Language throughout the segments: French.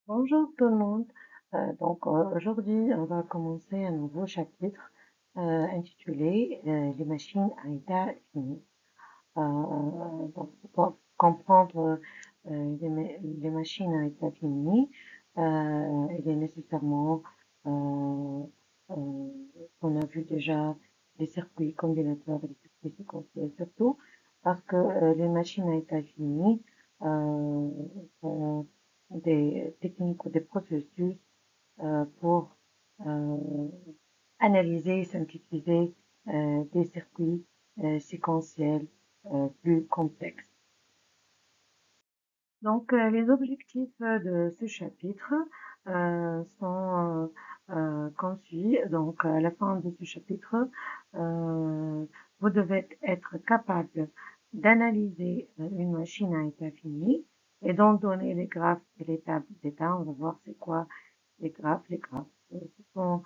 Bonjour tout le monde. Aujourd'hui, on va commencer un nouveau chapitre intitulé Les machines à état fini. Pour comprendre les machines à état fini, il est nécessairement euh, qu'on a vu déjà les circuits combinateurs et les circuits séquentiels, surtout parce que les machines à état fini euh, sont des techniques ou des processus pour euh, analyser et synthétiser des circuits séquentiels plus complexes. Les objectifs de ce chapitre sont comme suit. À la fin de ce chapitre, euh, vous devez être capable d'analyser une machine à état fini et d'en donner les graphes et les tables d'état. On va voir c'est quoi les graphes. Les graphes, ce sont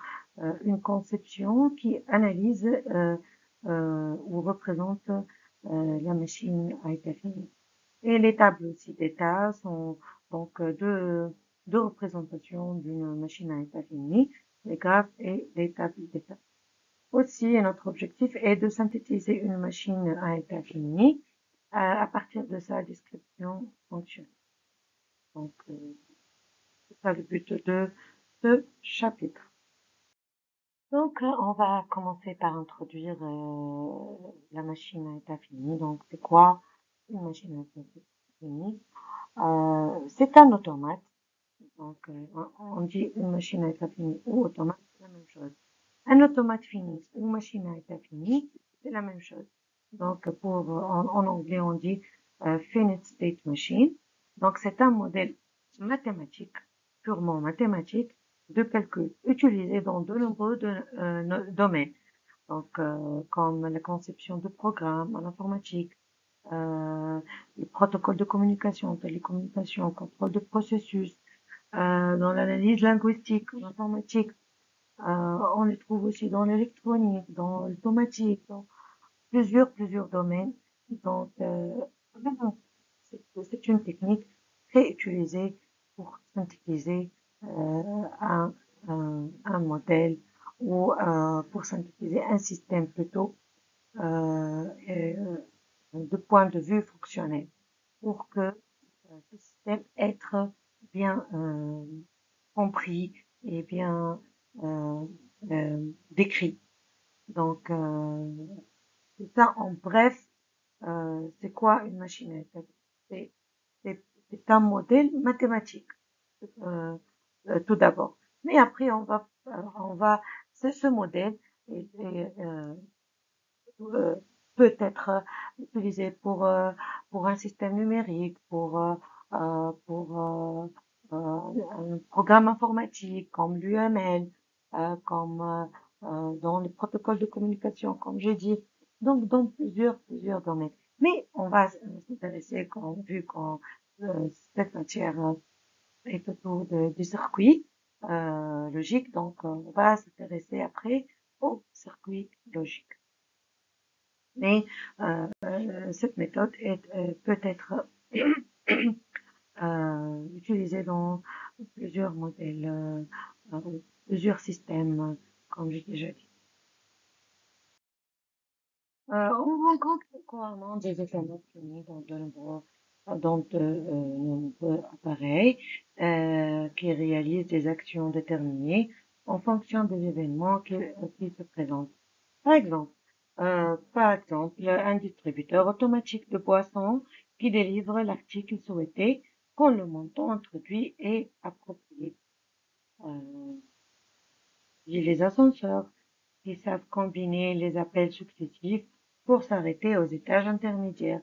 une conception qui analyse ou représente la machine à état fini. Et les tables aussi d'état sont donc deux représentations d'une machine à état fini, les graphes et les tables d'état. Aussi, notre objectif est de synthétiser une machine à état fini à partir de sa description fonctionnelle. C'est ça le but de ce chapitre. On va commencer par introduire la machine à état fini. Donc, c'est quoi une machine à état fini? C'est un automate. On dit une machine à état fini ou automate, c'est la même chose. Un automate fini ou machine à état fini, c'est la même chose. En anglais, on dit finite state machine. Donc, c'est un modèle mathématique, purement mathématique, de calcul utilisé dans de nombreux domaines. Comme la conception de programmes en informatique, les protocoles de communication, télécommunication, contrôle de processus, dans l'analyse linguistique, en informatique. On les trouve aussi dans l'électronique, dans l'automatique, dans plusieurs domaines. Donc, euh, vraiment, c'est une technique très utilisée pour synthétiser un, un modèle ou pour synthétiser un système plutôt de point de vue fonctionnel pour que ce système être bien compris et bien euh, décrit. Donc, c'est ça en bref, c'est quoi une machine à état? C'est c'est un modèle mathématique euh, tout d'abord. Mais après, c'est ce modèle euh, peut être utilisé pour un système numérique, pour un programme informatique comme l'UML, comme dans les protocoles de communication, comme j'ai dit, donc dans plusieurs domaines. Mais on va s'intéresser, vu qu'on cette matière est autour du circuit logique, on va s'intéresser après au circuit logique. Mais cette méthode peut être utilisée dans plusieurs modèles, plusieurs systèmes, comme j'ai déjà dit. On rencontre couramment des automates finis dans de nombreux appareils qui réalisent des actions déterminées en fonction des événements qui se présentent. Par exemple, un distributeur automatique de boissons qui délivre l'article souhaité quand le montant introduit est approprié. Euh, J'ai les ascenseurs qui savent combiner les appels successifs pour s'arrêter aux étages intermédiaires.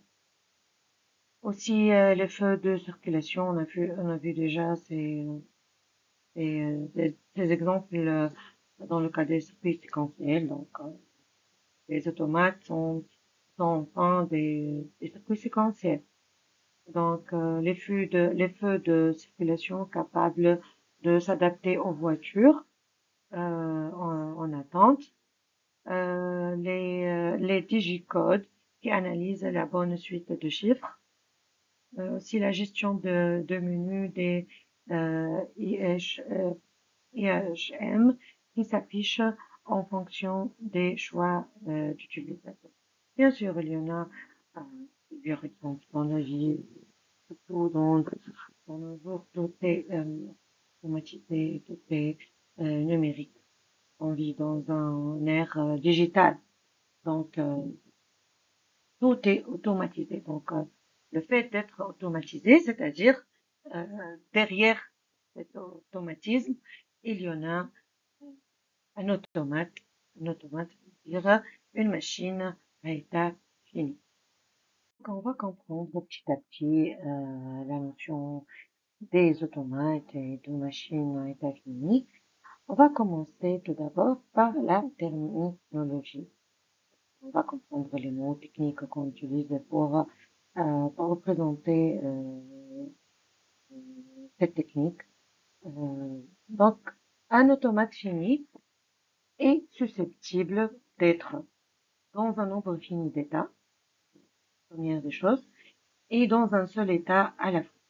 Aussi, les feux de circulation, on a vu déjà ces exemples dans le cas des circuits séquentiels. Les automates sont enfin des circuits séquentiels. Les feux de circulation capables de s'adapter aux voitures en attente. Les digicodes qui analysent la bonne suite de chiffres. Aussi la gestion de menus IHM qui s'affiche en fonction des choix d'utilisateur. Bien sûr, il y en a plusieurs exemples dans la vie, surtout dans nos jours, tout est automatisé, tout est numérique. On vit dans un ère digital, donc tout est automatisé. Donc le fait d'être automatisé, c'est-à-dire derrière cet automatisme, il y en a un automate. Un automate veut dire une machine à état fini. Donc, on va comprendre petit à petit la notion des automates et de machines à état fini. On va commencer tout d'abord par la terminologie. On va comprendre les mots techniques qu'on utilise pour représenter cette technique. Donc, un automate fini est susceptible d'être dans un nombre fini d'états, première des choses, et dans un seul état à la fois.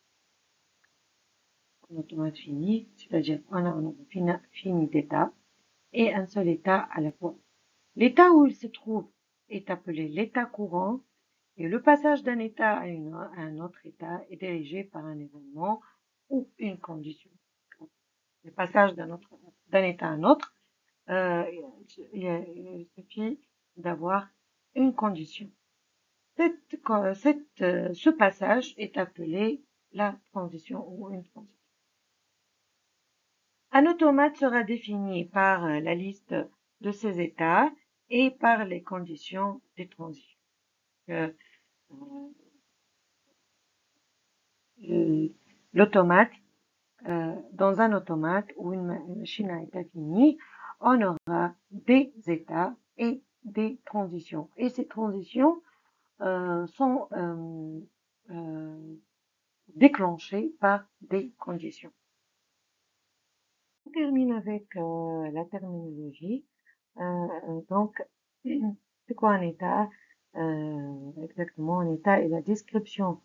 Un automate fini, c'est-à-dire on a un nombre fini d'états et un seul état à la fois. L'état où il se trouve est appelé l'état courant et le passage d'un état à un autre état est dirigé par un événement ou une condition. Le passage d'un état à un autre, il suffit d'avoir une condition. Ce passage est appelé la transition ou une transition. Un automate sera défini par la liste de ses états et par les conditions des transitions. L'automate, dans un automate ou une machine à état fini, on aura des états et des transitions. Et ces transitions sont déclenchées par des conditions. On termine avec la terminologie. Donc, c'est quoi un état? Exactement, un état est la description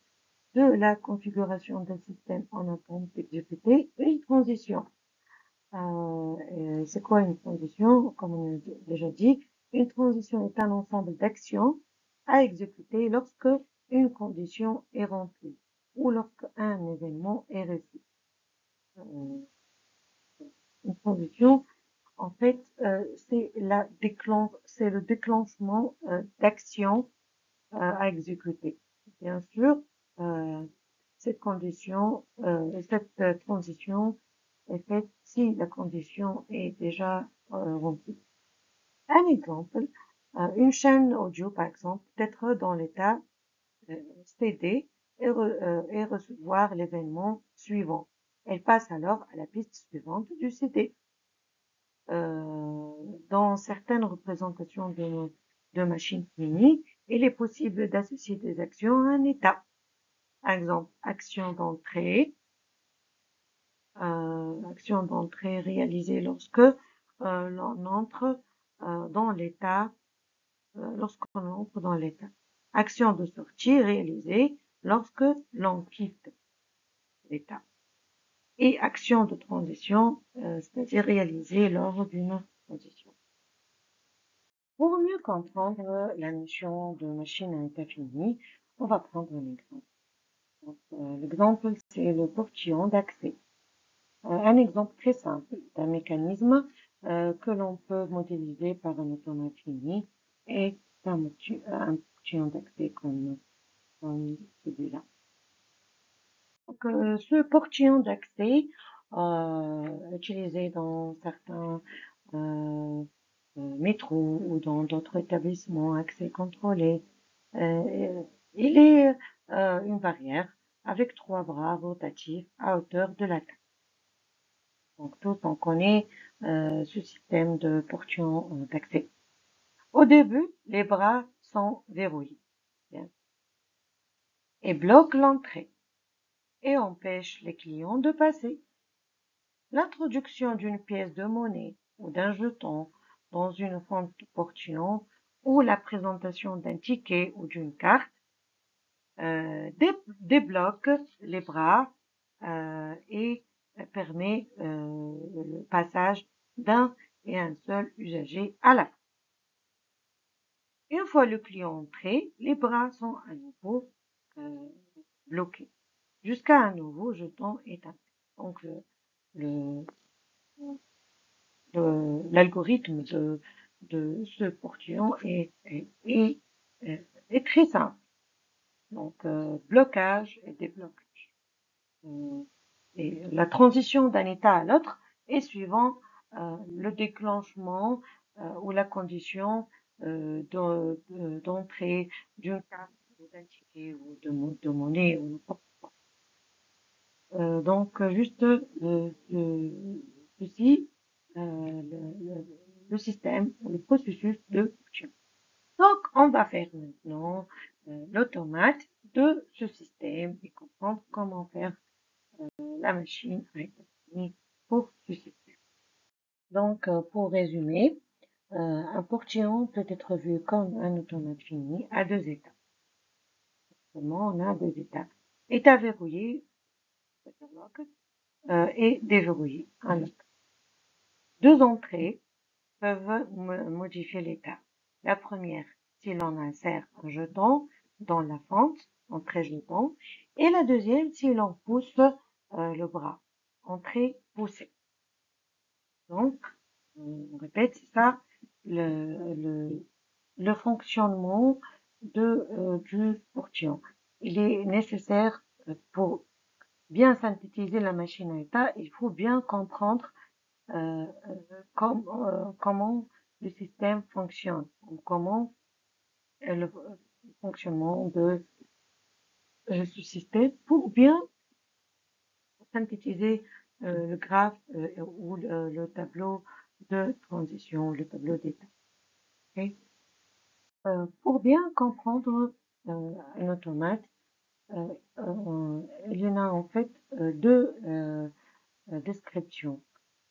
de la configuration d'un système en attente d'exécuter une transition. C'est quoi une transition? Comme on a déjà dit, une transition est un ensemble d'actions à exécuter lorsque une condition est remplie ou lorsqu'un événement est réussi. Une transition, en fait, c'est le déclenchement d'actions à exécuter. Bien sûr, cette transition est faite si la condition est déjà remplie. Un exemple, une chaîne audio, par exemple, peut être dans l'état CD et recevoir l'événement suivant. Elle passe alors à la piste suivante du CD. Dans certaines représentations de machines finies, il est possible d'associer des actions à un état. Par exemple, action d'entrée réalisée lorsque l'on entre dans l'état, lorsqu'on entre dans l'état. Action de sortie réalisée lorsque l'on quitte l'état. Et action de transition, c'est-à-dire réalisée lors d'une transition. Pour mieux comprendre la notion de machine à état fini, on va prendre un exemple. L'exemple, c'est le portillon d'accès. Un exemple très simple d'un mécanisme que l'on peut modéliser par un automate fini et un portillon d'accès comme celui-là. Donc, ce portillon d'accès, utilisé dans certains métros ou dans d'autres établissements, accès contrôlé, il est une barrière avec 3 bras rotatifs à hauteur de la tête. Donc, tous on connaît ce système de portillon d'accès. Au début, les bras sont verrouillés et bloquent l'entrée et empêchent les clients de passer. L'introduction d'une pièce de monnaie ou d'un jeton dans une fente de portillon ou la présentation d'un ticket ou d'une carte débloque les bras et permet le passage d'un et un seul usager à la fois. Une fois le client entré, les bras sont à nouveau bloqués jusqu'à un nouveau jeton établi. Donc l'algorithme de ce portillon est très simple. Donc blocage et déblocage. Et la transition d'un état à l'autre est suivant le déclenchement ou la condition d'entrée d'une carte d'identité ou de monnaie ou n'importe quoi. Donc juste ceci, le système, le processus de fonction. Donc on va faire maintenant l'automate de ce système et comprendre comment faire la machine a été finie pour ce système. Donc, pour résumer, un portillon peut être vu comme un automate fini à deux étapes. Seulement, on a deux étapes. État verrouillé, et déverrouillé, un lock. Deux entrées peuvent modifier l'état. La première, si l'on insère un jeton dans la fente, entrée jeton, et la deuxième, si l'on pousse le bras, entrée poussée. Donc, on répète, c'est ça le fonctionnement du portillon. Il est nécessaire pour bien synthétiser la machine à état, il faut bien comprendre comment le système fonctionne, ou comment le fonctionnement de ce système pour bien synthétiser le graphe ou le tableau de transition, le tableau d'état. Okay? Pour bien comprendre un automate, il y en a en fait deux descriptions,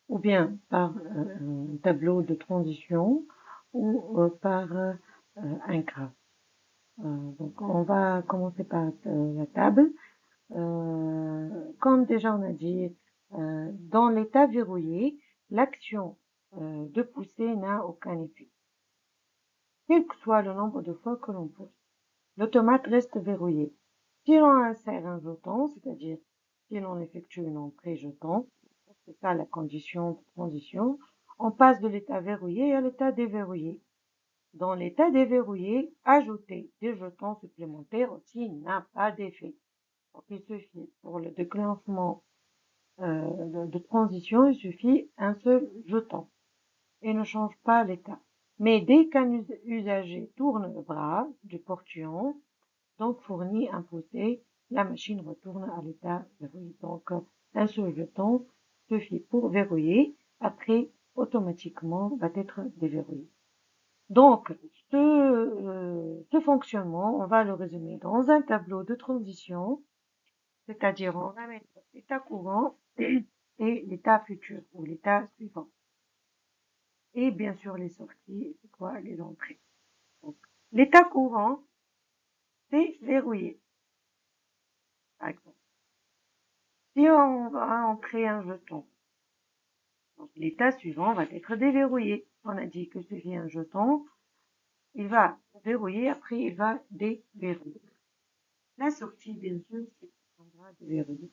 ou bien par un tableau de transition ou par un graphe. Donc on va commencer par la table. Comme déjà on a dit, dans l'état verrouillé, l'action de pousser n'a aucun effet, quel que soit le nombre de fois que l'on pousse. L'automate reste verrouillé. Si l'on insère un jeton, c'est-à-dire si l'on effectue une entrée jeton, c'est ça la condition de transition, on passe de l'état verrouillé à l'état déverrouillé. Dans l'état déverrouillé, ajouter des jetons supplémentaires aussi n'a pas d'effet. Donc il suffit pour le déclenchement de transition, il suffit un seul jeton et ne change pas l'état. Mais dès qu'un usager tourne le bras du portillon, donc fournit un poussé, la machine retourne à l'état verrouillé. Donc un seul jeton suffit pour verrouiller, après automatiquement va être déverrouillé. Donc ce fonctionnement, on va le résumer dans un tableau de transition, c'est-à-dire on va mettre l'état courant et l'état futur ou l'état suivant. Et bien sûr les sorties, c'est quoi les entrées. L'état courant, c'est verrouillé, par exemple. Si on va entrer un jeton, donc l'état suivant va être déverrouillé. On a dit que suffit un jeton, il va verrouiller, après il va déverrouiller. La sortie, bien sûr, c'est l'endroit de verrouiller.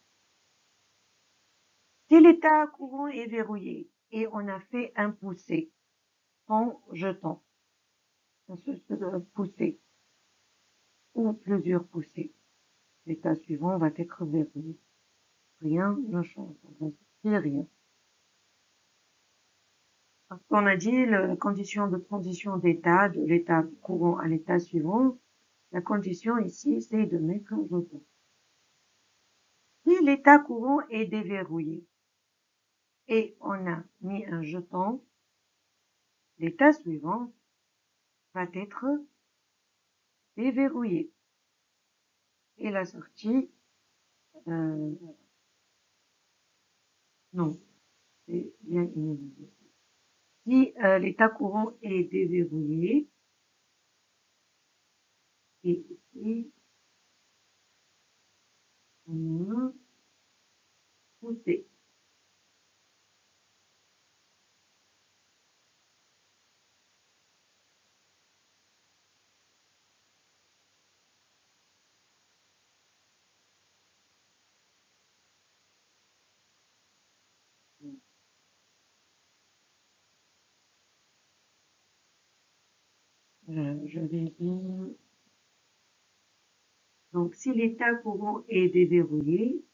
Si l'état courant est verrouillé et on a fait un poussé en jetant, un seul poussé ou plusieurs poussés, l'état suivant va être verrouillé. Rien ne change, on va sortir rien. Parce qu'on a dit la condition de transition d'état, de l'état courant à l'état suivant, la condition ici, c'est de mettre un jeton. Si l'état courant est déverrouillé et on a mis un jeton, l'état suivant va être déverrouillé. Et la sortie, non, c'est bien inévitable. Si l'état courant est déverrouillé, et ici, on a poussé. je vais dire, donc si l'état courant est déverrouillé,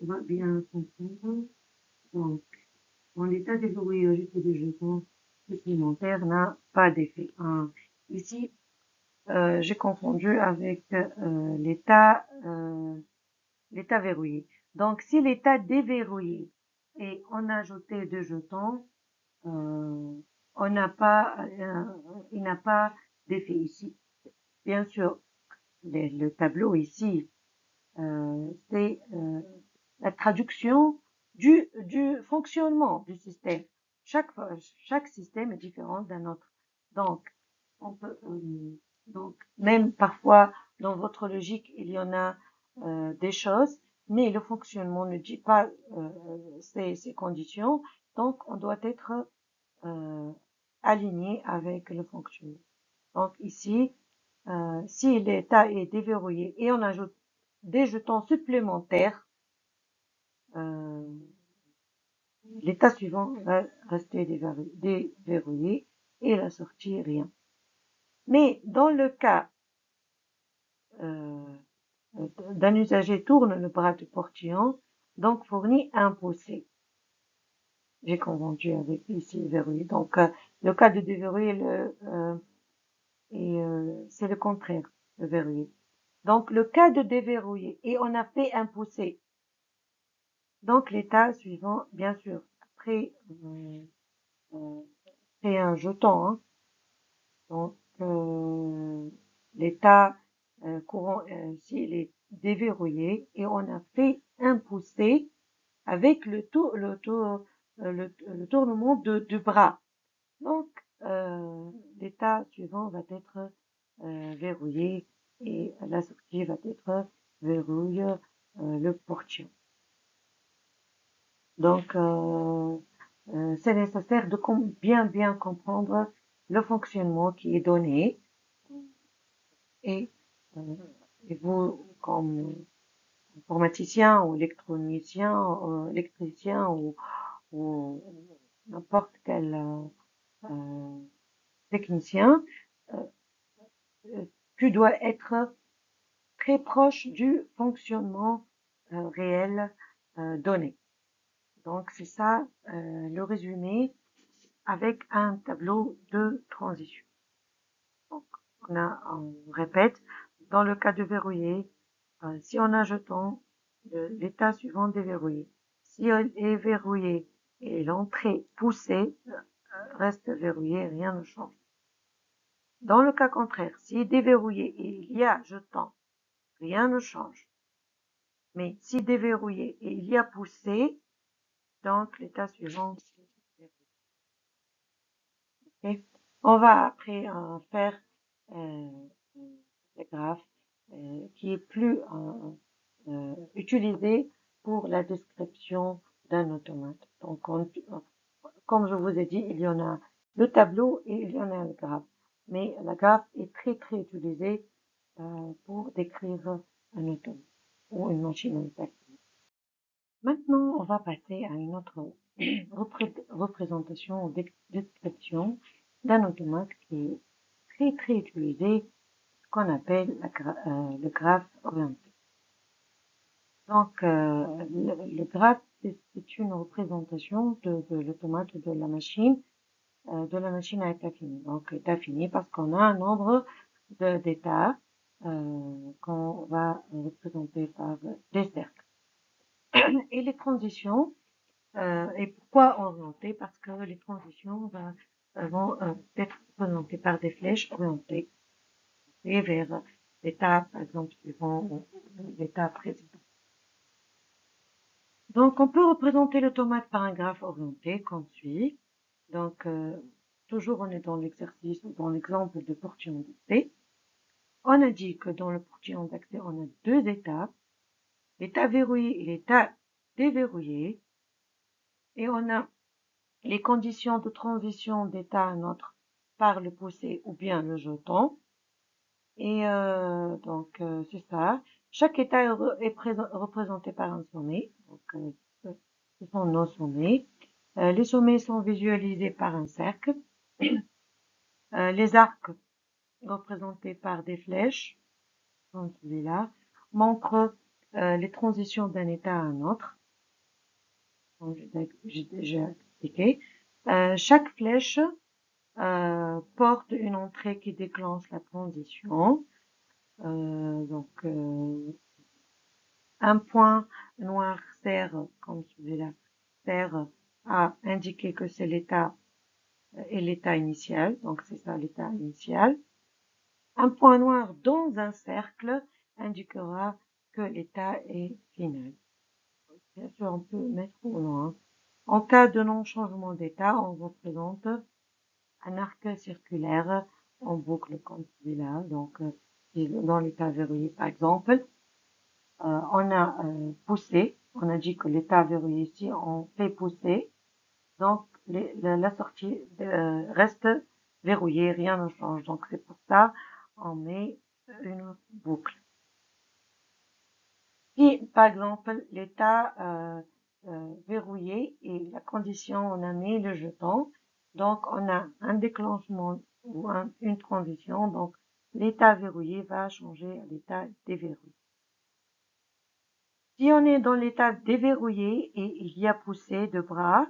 on va bien comprendre. Donc, en l'état déverrouillé, ajouter des jetons supplémentaires n'a pas d'effet. Ici, j'ai confondu avec l'état verrouillé. Donc, si l'état déverrouillé et on a ajouté deux jetons, euh, on n'a pas, il n'a pas d'effet ici. Bien sûr, le tableau ici, c'est la traduction du fonctionnement du système. Chaque système est différent d'un autre. Donc, on peut, donc, même parfois, dans votre logique, il y en a des choses, mais le fonctionnement ne dit pas ces conditions. Donc, on doit être euh, aligné avec le fonctionnement. Donc, ici, si l'état est déverrouillé et on ajoute des jetons supplémentaires, euh, l'état suivant va rester déverrouillé et la sortie rien. Mais dans le cas euh, d'un usager tourne le bras du portillon, donc fournit un poussé. J'ai confondu avec ici verrouillé. Donc le cas de déverrouiller c'est le contraire de verrouiller. Donc le cas de déverrouiller et on a fait un poussé. Donc l'état suivant, bien sûr, après c'est un jeton, hein. Donc l'état courant s'il est déverrouillé et on a fait un poussé avec le tournement du bras. Donc l'état suivant va être verrouillé et la sortie va être verrouille le portillon. Donc c'est nécessaire de bien comprendre le fonctionnement qui est donné et, euh, et vous, comme informaticien ou électronicien, électricien ou n'importe quel technicien, euh, tu dois être très proche du fonctionnement réel donné. Donc c'est ça le résumé avec un tableau de transition. Donc on répète, dans le cas de verrouillé, si on a jeton, l'état suivant déverrouillé. Si elle est verrouillé et l'entrée poussée, reste verrouillé, rien ne change. Dans le cas contraire, si déverrouillé et il y a jeton, rien ne change. Mais si déverrouillé et il y a poussé, donc l'état suivant, okay. On va après faire le graphe qui est plus utilisé pour la description d'un automate. Donc, comme je vous ai dit, il y en a le tableau et il y en a le graphe. Mais la graphe est très utilisée pour décrire un automate ou une machine à étaler. Maintenant, on va passer à une autre représentation ou description d'un automate qui est très utilisé, qu'on appelle le graphe orienté. Donc, le graphe, c'est une représentation de l'automate de la machine à état fini. Donc, état fini parce qu'on a un nombre d'états qu'on va représenter par des cercles. Et les transitions, et pourquoi orientées? Parce que les transitions vont être représentées par des flèches orientées et vers l'état, par exemple, suivant ou l'état précédent. Donc, on peut représenter l'automate par un graphe orienté comme suit. Donc, toujours on est dans l'exercice ou dans l'exemple de portillon d'accès. On a dit que dans le portillon d'accès, on a deux étapes, l'état verrouillé et l'état déverrouillé. Et on a les conditions de transition d'état à un autre par le poussé ou bien le jeton. Et donc, c'est ça. Chaque état est représenté par un sommet. Donc, ce sont nos sommets. Les sommets sont visualisés par un cercle. Les arcs, représentés par des flèches, comme celui-là, montrent les transitions d'un état à un autre, comme j'ai déjà expliqué. Chaque flèche porte une entrée qui déclenche la transition. Un point noir sert, comme celui-là, sert à indiquer que c'est l'état et l'état initial. Donc c'est ça l'état initial. Un point noir dans un cercle indiquera que l'état est final. Bien sûr, on peut mettre au loin. En cas de non-changement d'état, on représente un arc circulaire en boucle comme celui-là. Donc, dans l'état verrouillé, par exemple, on a poussé, on a dit que l'état verrouillé ici, on fait pousser. Donc, la sortie reste verrouillée, rien ne change. Donc, c'est pour ça on met une boucle. Si, par exemple, l'état verrouillé et la condition, on a mis le jeton, donc on a un déclenchement ou une transition, donc l'état verrouillé va changer à l'état déverrouillé. Si on est dans l'état déverrouillé et il y a poussée de bras,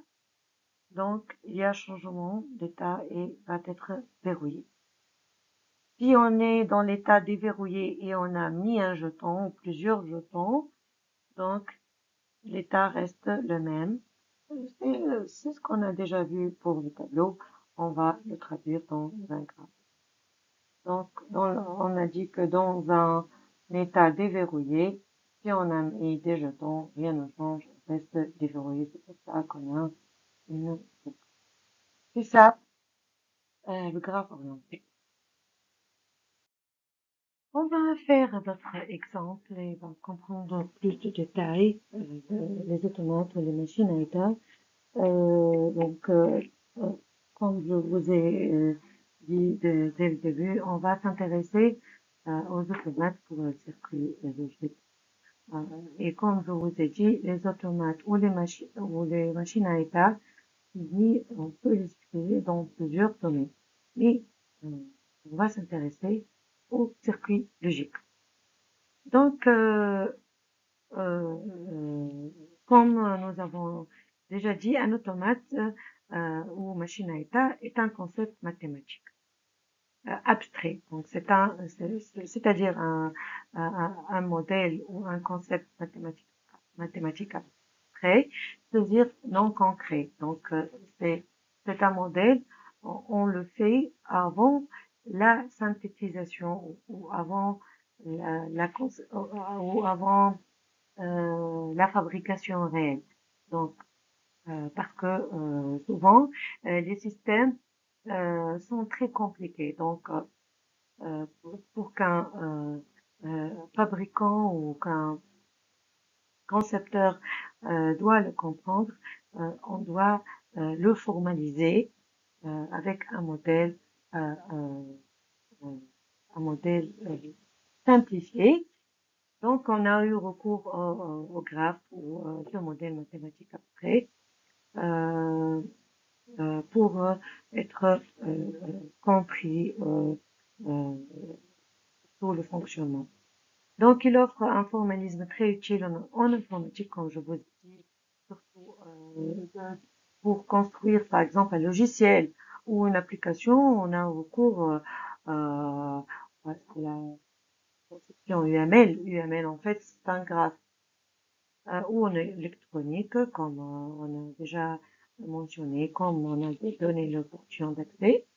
donc il y a changement d'état et va être verrouillé. Si on est dans l'état déverrouillé et on a mis un jeton ou plusieurs jetons, donc l'état reste le même. C'est ce qu'on a déjà vu pour le tableau. On va le traduire dans un graphe. Donc, on a dit que dans un état déverrouillé, si on a mis des jetons, rien ne change, on reste déverrouillé. C'est pour ça qu'on a une boucle. C'est ça, le graphe orienté. On va faire d'autres exemples et va comprendre plus de détails les automates ou les machines à état. Comme je vous ai dit dès le début, on va s'intéresser aux automates pour le circuit logique. Et comme je vous ai dit, les automates ou les machines à état, on peut les utiliser dans plusieurs domaines. Mais on va s'intéresser au circuit logique. Donc, comme nous avons déjà dit, un automate ou machine à état est un concept mathématique abstrait. Donc, c'est-à-dire un modèle ou un concept mathématique abstrait, c'est-à-dire non concret. Donc, c'est un modèle, on le fait avant la synthétisation ou avant ou avant la fabrication réelle. Donc, parce que souvent, les systèmes sont très compliqués. Donc, pour qu'un fabricant ou qu'un concepteur doit le comprendre, on doit le formaliser avec euh, euh, un modèle simplifié. Donc, on a eu recours au graphe ou ce modèle mathématique abstrait pour être compris sur le fonctionnement. Donc, il offre un formalisme très utile en informatique, comme je vous ai dit, surtout pour construire, par exemple, un logiciel ou une application. On a recours à la conception UML. UML, en fait, c'est un graphe ou en électronique, comme on a déjà mentionné, comme on a donné l'option d'accès,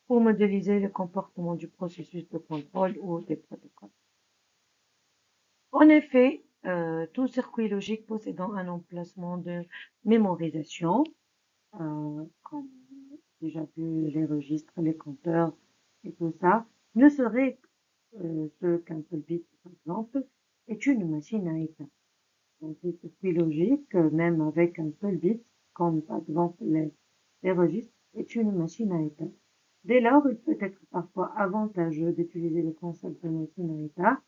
pour modéliser le comportement du processus de contrôle ou des protocoles. En effet, tout circuit logique possédant un emplacement de mémorisation, comme déjà vu les registres, les compteurs et tout ça, ne serait ce qu'un seul bit, par exemple, est une machine à état. Donc, les circuits logiques, même avec un seul bit, comme par exemple les registres, est une machine à état. Dès lors, il peut être parfois avantageux d'utiliser le concept de machine à état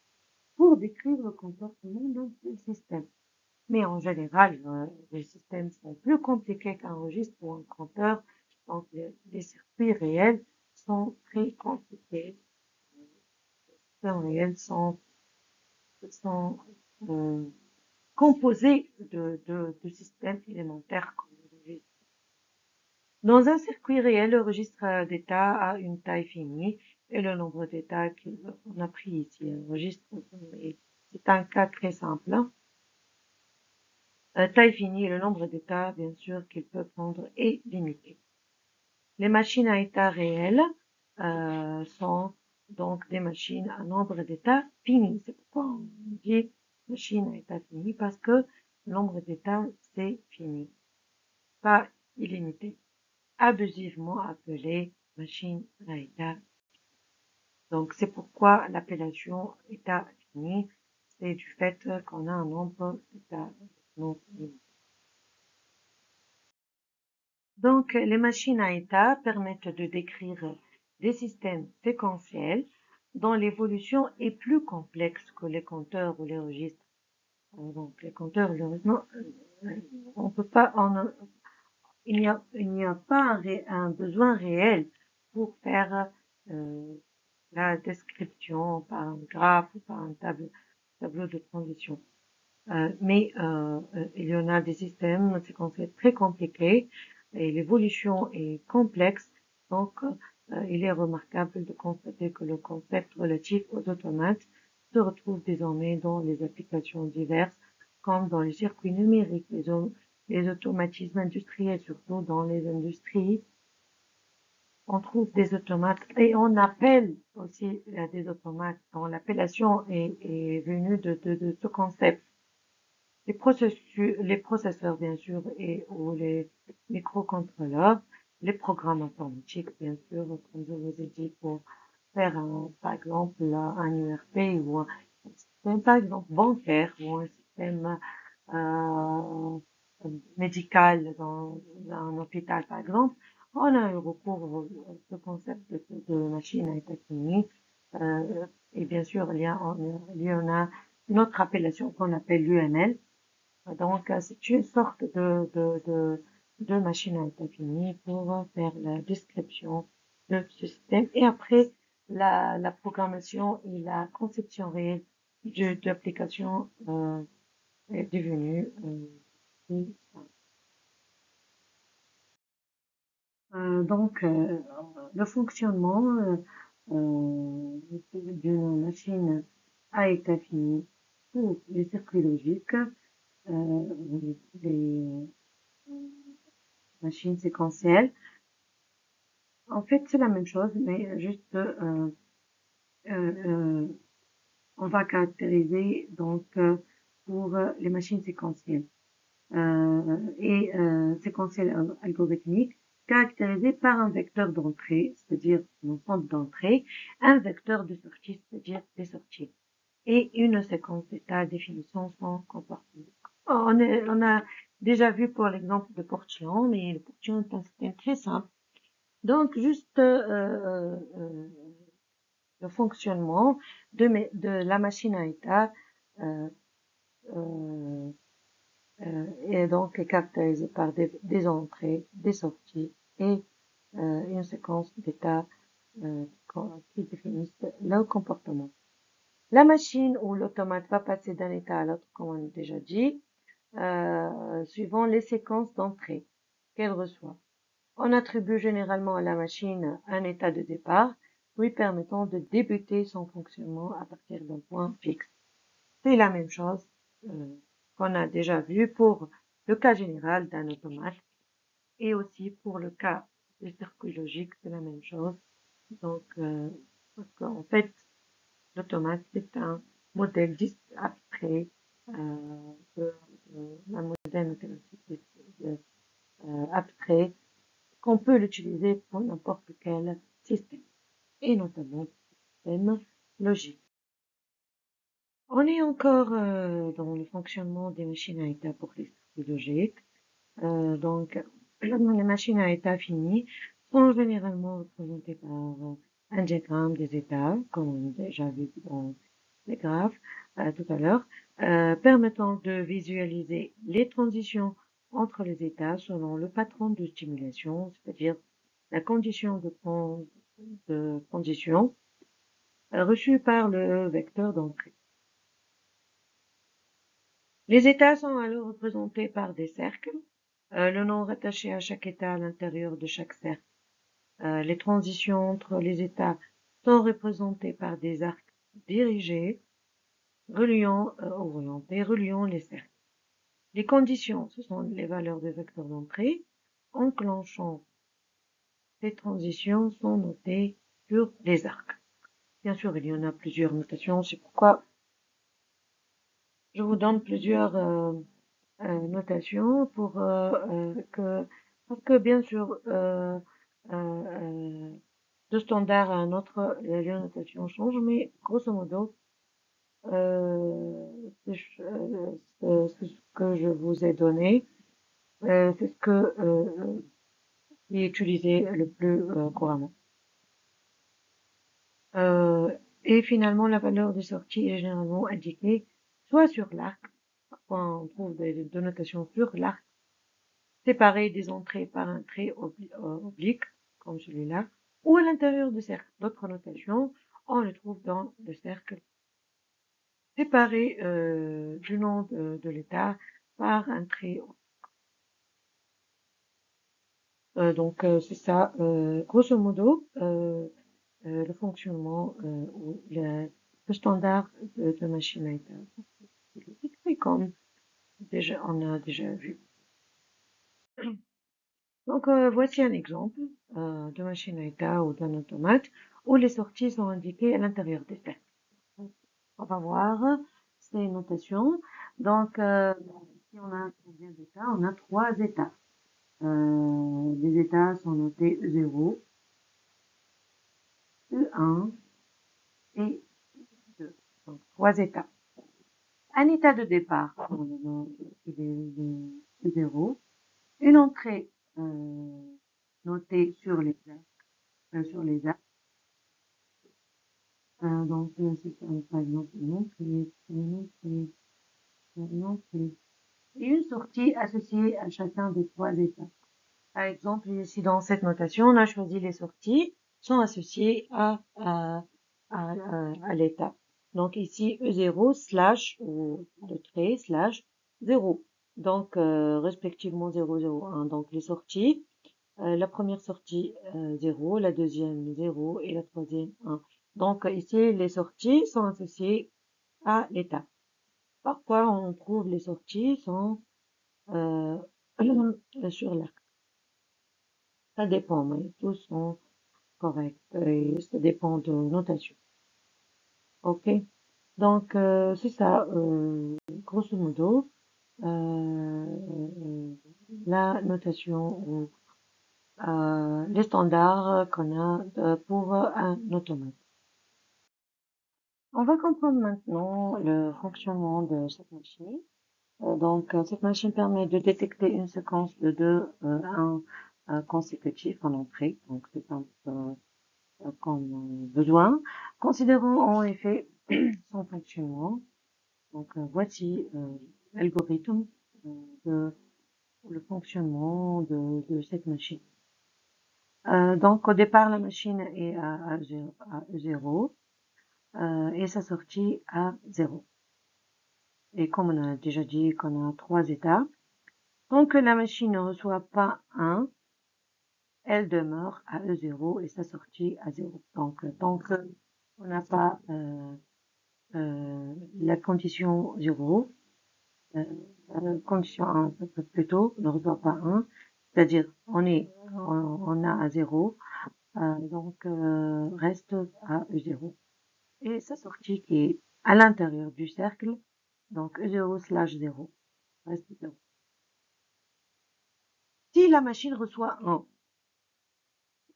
pour décrire le comportement d'un seul système. Mais en général, les systèmes sont plus compliqués qu'un registre ou un compteur, donc les circuits réels sont très compliqués. Les circuits réels sont euh, composés de systèmes élémentaires comme le registre. Dans un circuit réel, le registre d'état a une taille finie et le nombre d'états qu'on a pris ici. Un registre, c'est un cas très simple. Taille finie et le nombre d'états, bien sûr, qu'il peut prendre est limité. Les machines à état réel sont donc des machines à nombre d'états fini. C'est pourquoi on dit machine à état fini, parce que le nombre d'états, c'est fini, pas illimité. Abusivement appelé machine à état. Donc, c'est pourquoi l'appellation état fini, c'est du fait qu'on a un nombre d'états non limité. Donc, les machines à état permettent de décrire des systèmes séquentiels dont l'évolution est plus complexe que les compteurs ou les registres. Donc, les compteurs, malheureusement, on peut pas, il n'y a pas un besoin réel pour faire la description par un graphe ou par un tableau de transition. Mais il y en a des systèmes séquentiels très compliqués et l'évolution est complexe, donc il est remarquable de constater que le concept relatif aux automates se retrouve désormais dans les applications diverses, comme dans les circuits numériques, les automatismes industriels, surtout dans les industries. On trouve des automates et on appelle aussi des automates, dont l'appellation est venue de ce concept. Les processeurs, bien sûr, ou les microcontrôleurs, les programmes informatiques, bien sûr, comme je vous ai dit, pour faire par exemple, un URP ou un système, par exemple, bancaire ou un système euh, médical dans un hôpital, par exemple, on a eu recours au ce concept de machine à état fini. Et bien sûr, il y en a une autre appellation qu'on appelle l'UML. Donc, c'est une sorte de machine à état fini pour faire la description de ce système. Et après, la programmation et la conception réelle de l'application est devenue plus simple. Donc, le fonctionnement d'une machine à état fini pour les circuits logiques, les machines séquentielles. En fait, c'est la même chose, mais juste euh, on va caractériser donc pour les machines séquentielles séquentielles algorithmiques caractérisées par un vecteur d'entrée, c'est-à-dire un ensemble d'entrée, un vecteur de sortie, c'est-à-dire des sorties, et une séquence d'état définissant son comportement. On a déjà vu pour l'exemple de Portion, mais le Portion est un système très simple. Donc, juste le fonctionnement de la machine à état euh, euh, est donc caractérisé par des entrées, des sorties et une séquence d'états qui définissent leur comportement. La machine ou l'automate va passer d'un état à l'autre, comme on a déjà dit, suivant les séquences d'entrée qu'elle reçoit. On attribue généralement à la machine un état de départ, lui permettant de débuter son fonctionnement à partir d'un point fixe. C'est la même chose qu'on a déjà vu pour le cas général d'un automate et aussi pour le cas des circuits logiques, c'est la même chose. Donc, parce qu'en fait, l'automate, c'est un modèle abstrait un modèle mathématique abstrait qu'on peut l'utiliser pour n'importe quel système, et notamment système logique. On est encore dans le fonctionnement des machines à état pour les circuits logiques. Donc, les machines à état fini sont généralement représentées par un diagramme des états, comme on a déjà vu dans les graphes tout à l'heure. permettant de visualiser les transitions entre les états selon le patron de stimulation, c'est-à-dire la condition de condition reçue par le vecteur d'entrée. Les états sont alors représentés par des cercles, le nom rattaché à chaque état à l'intérieur de chaque cercle. Les transitions entre les états sont représentées par des arcs dirigés, reliant les cercles. Les conditions, ce sont les valeurs des vecteurs d'entrée. Enclenchant ces transitions sont notées sur les arcs. Bien sûr, il y en a plusieurs notations, c'est pourquoi je vous donne plusieurs notations pour parce que bien sûr, de standard à un autre, les notations changent, mais grosso modo, c'est ce que je vous ai donné, c'est ce que qui est utilisé le plus couramment. Et finalement, la valeur de sortie est généralement indiquée soit sur l'arc, parfois on trouve des notations sur l'arc, séparées des entrées par un trait oblique, comme celui-là, ou à l'intérieur du cercle. D'autres notations, on le trouve dans le cercle, séparé du nom de l'état par un trait. Donc c'est ça, grosso modo, le fonctionnement ou le standard de machine à état. C'est comme déjà, on a déjà vu. Donc voici un exemple de machine à état ou d'un automate où les sorties sont indiquées à l'intérieur des cercles. On va voir ces notations. Donc ici on a combien d'états? On a 3 états. Les états sont notés E0, E1 et E2. Donc 3 états. Un état de départ, il est E0. Une entrée notée sur les axes, donc c'est par exemple une entrée et une sortie associée à chacun des 3 états. Par exemple, ici dans cette notation, on a choisi les sorties sont associées à l'état. Donc ici E0 slash ou le trait slash 0. Donc respectivement 0, 0, 1. Donc les sorties, la première sortie 0, la deuxième 0 et la troisième 1. Donc ici les sorties sont associées à l'état. Parfois on trouve les sorties sont sur l'arc. Ça dépend, mais tous sont corrects et ça dépend de notation. Ok, donc c'est ça, grosso modo, la notation ou les standards qu'on a pour un automate. On va comprendre maintenant le fonctionnement de cette machine. Donc cette machine permet de détecter une séquence de 1 consécutif en entrée. Donc c'est un comme besoin. Considérons en effet son fonctionnement. Donc voici l'algorithme de le fonctionnement de cette machine. Donc au départ la machine est à 0 et sa sortie à 0. Et comme on a déjà dit qu'on a 3 états, tant que la machine ne reçoit pas 1, elle demeure à E0 et sa sortie à 0. Donc tant que on n'a pas la condition 0, condition 1 plutôt, ne reçoit pas 1, c'est-à-dire on a à 0, donc reste à E0. Et sa sortie qui est à l'intérieur du cercle, donc E0 slash 0, reste 0. Si la machine reçoit 1,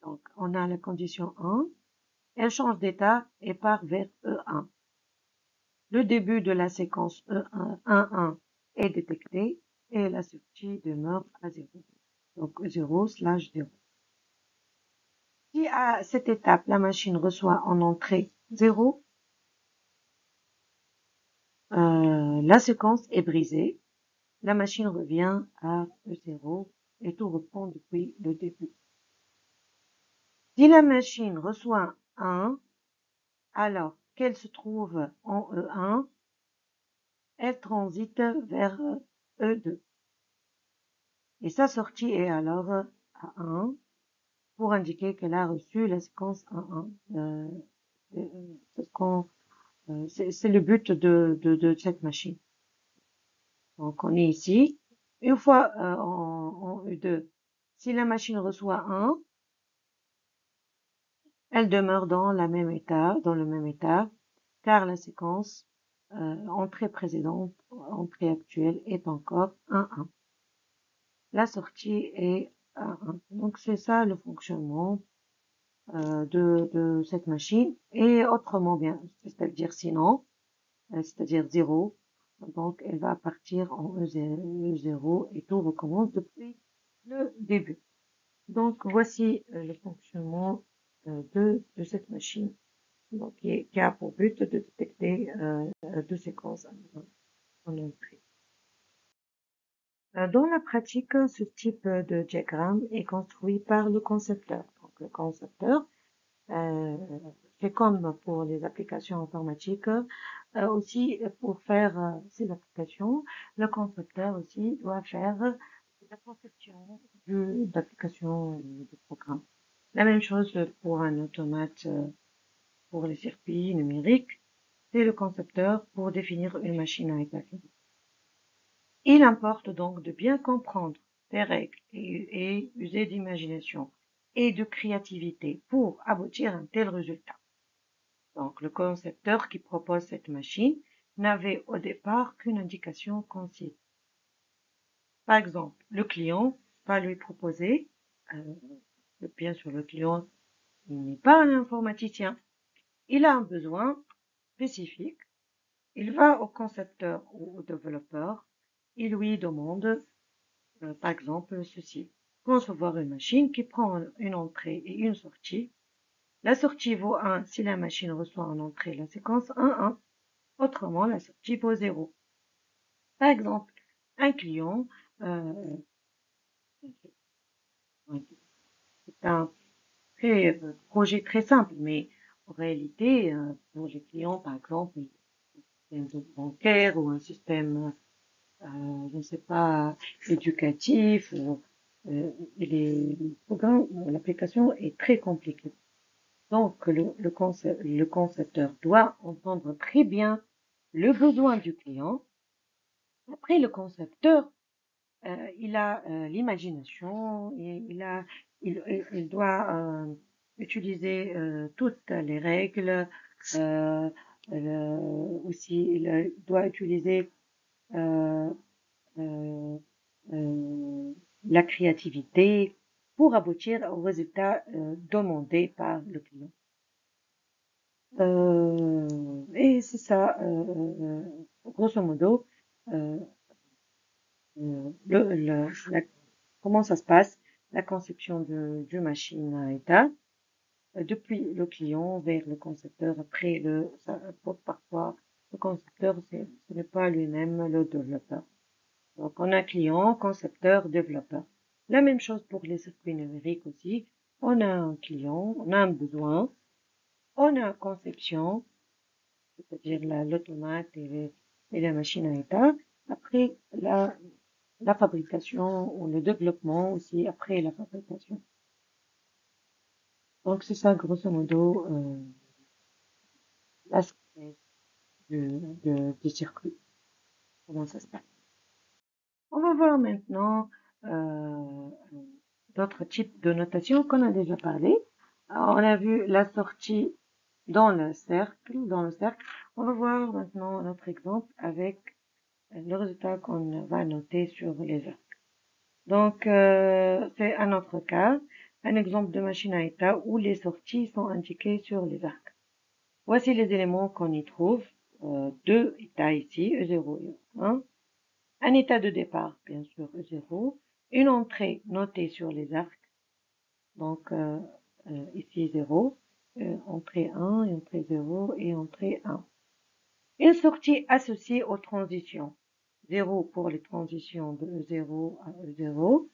donc on a la condition 1, elle change d'état et part vers E1. Le début de la séquence E1, 1 est détecté et la sortie demeure à 0. Donc 0 slash 0. Si à cette étape, la machine reçoit en entrée 0, la séquence est brisée, la machine revient à E0 et tout reprend depuis le début. Si la machine reçoit 1, alors qu'elle se trouve en E1, elle transite vers E2. Et sa sortie est alors à 1 pour indiquer qu'elle a reçu la séquence 1-1. C'est le but de cette machine. Donc on est ici. Une fois en E2, si la machine reçoit 1, elle demeure dans le même état, car la séquence entrée précédente, entrée actuelle est encore 1-1. La sortie est 1-1. Donc c'est ça le fonctionnement de cette machine. Et autrement bien, c'est-à-dire sinon, c'est-à-dire 0, donc elle va partir en E0 et tout recommence depuis le début. Donc voici le fonctionnement de cette machine, donc, qui a pour but de détecter deux séquences en entrée. Dans la pratique, ce type de diagramme est construit par le concepteur. Donc le concepteur, c'est comme pour les applications informatiques, aussi pour faire ces applications, le concepteur aussi doit faire la conception d'application de programme. La même chose pour un automate, pour les circuits numériques, c'est le concepteur pour définir une machine à état fini. Il importe donc de bien comprendre les règles et user d'imagination et de créativité pour aboutir à un tel résultat. Donc, le concepteur qui propose cette machine n'avait au départ qu'une indication concise. Par exemple, le client va lui proposer, bien sûr le client n'est pas un informaticien, il a un besoin spécifique, il va au concepteur ou au développeur, il lui demande, par exemple, ceci, concevoir une machine qui prend une entrée et une sortie. La sortie vaut 1 si la machine reçoit en entrée la séquence 1-1, autrement la sortie vaut 0. Par exemple, un client, c'est un projet très simple, mais en réalité, pour les clients, par exemple, un système bancaire ou un système, je ne sais pas, éducatif, les programmes, l'application est très compliquée. Donc, le concepteur doit entendre très bien le besoin du client. Après, le concepteur, il a l'imagination, il doit utiliser toutes les règles, aussi il doit utiliser euh, euh, la créativité pour aboutir au résultat demandé par le client. Et c'est ça, grosso modo, comment ça se passe, la conception du machine à état, depuis le client vers le concepteur, après parfois, le concepteur, ce n'est pas lui-même le développeur. Donc, on a client, concepteur, développeur. La même chose pour les circuits numériques aussi. On a un client, on a un besoin, on a une conception, c'est-à-dire l'automate et la machine à état. Après, la fabrication ou le développement aussi après la fabrication. Donc, c'est ça, grosso modo, la synthèse du circuit. Comment ça se passe. On va voir maintenant d'autres types de notation qu'on a déjà parlé. Alors, on a vu la sortie dans le cercle, On va voir maintenant notre exemple avec le résultat qu'on va noter sur les arcs. Donc, c'est un autre cas, un exemple de machine à état où les sorties sont indiquées sur les arcs. Voici les éléments qu'on y trouve. Deux états ici, E0 et E1. Un état de départ, bien sûr, E0. Une entrée notée sur les arcs. Donc, ici 0. Entrée 1, entrée 0 et entrée 1. Une sortie associée aux transitions. 0 pour les transitions de E0 à E0.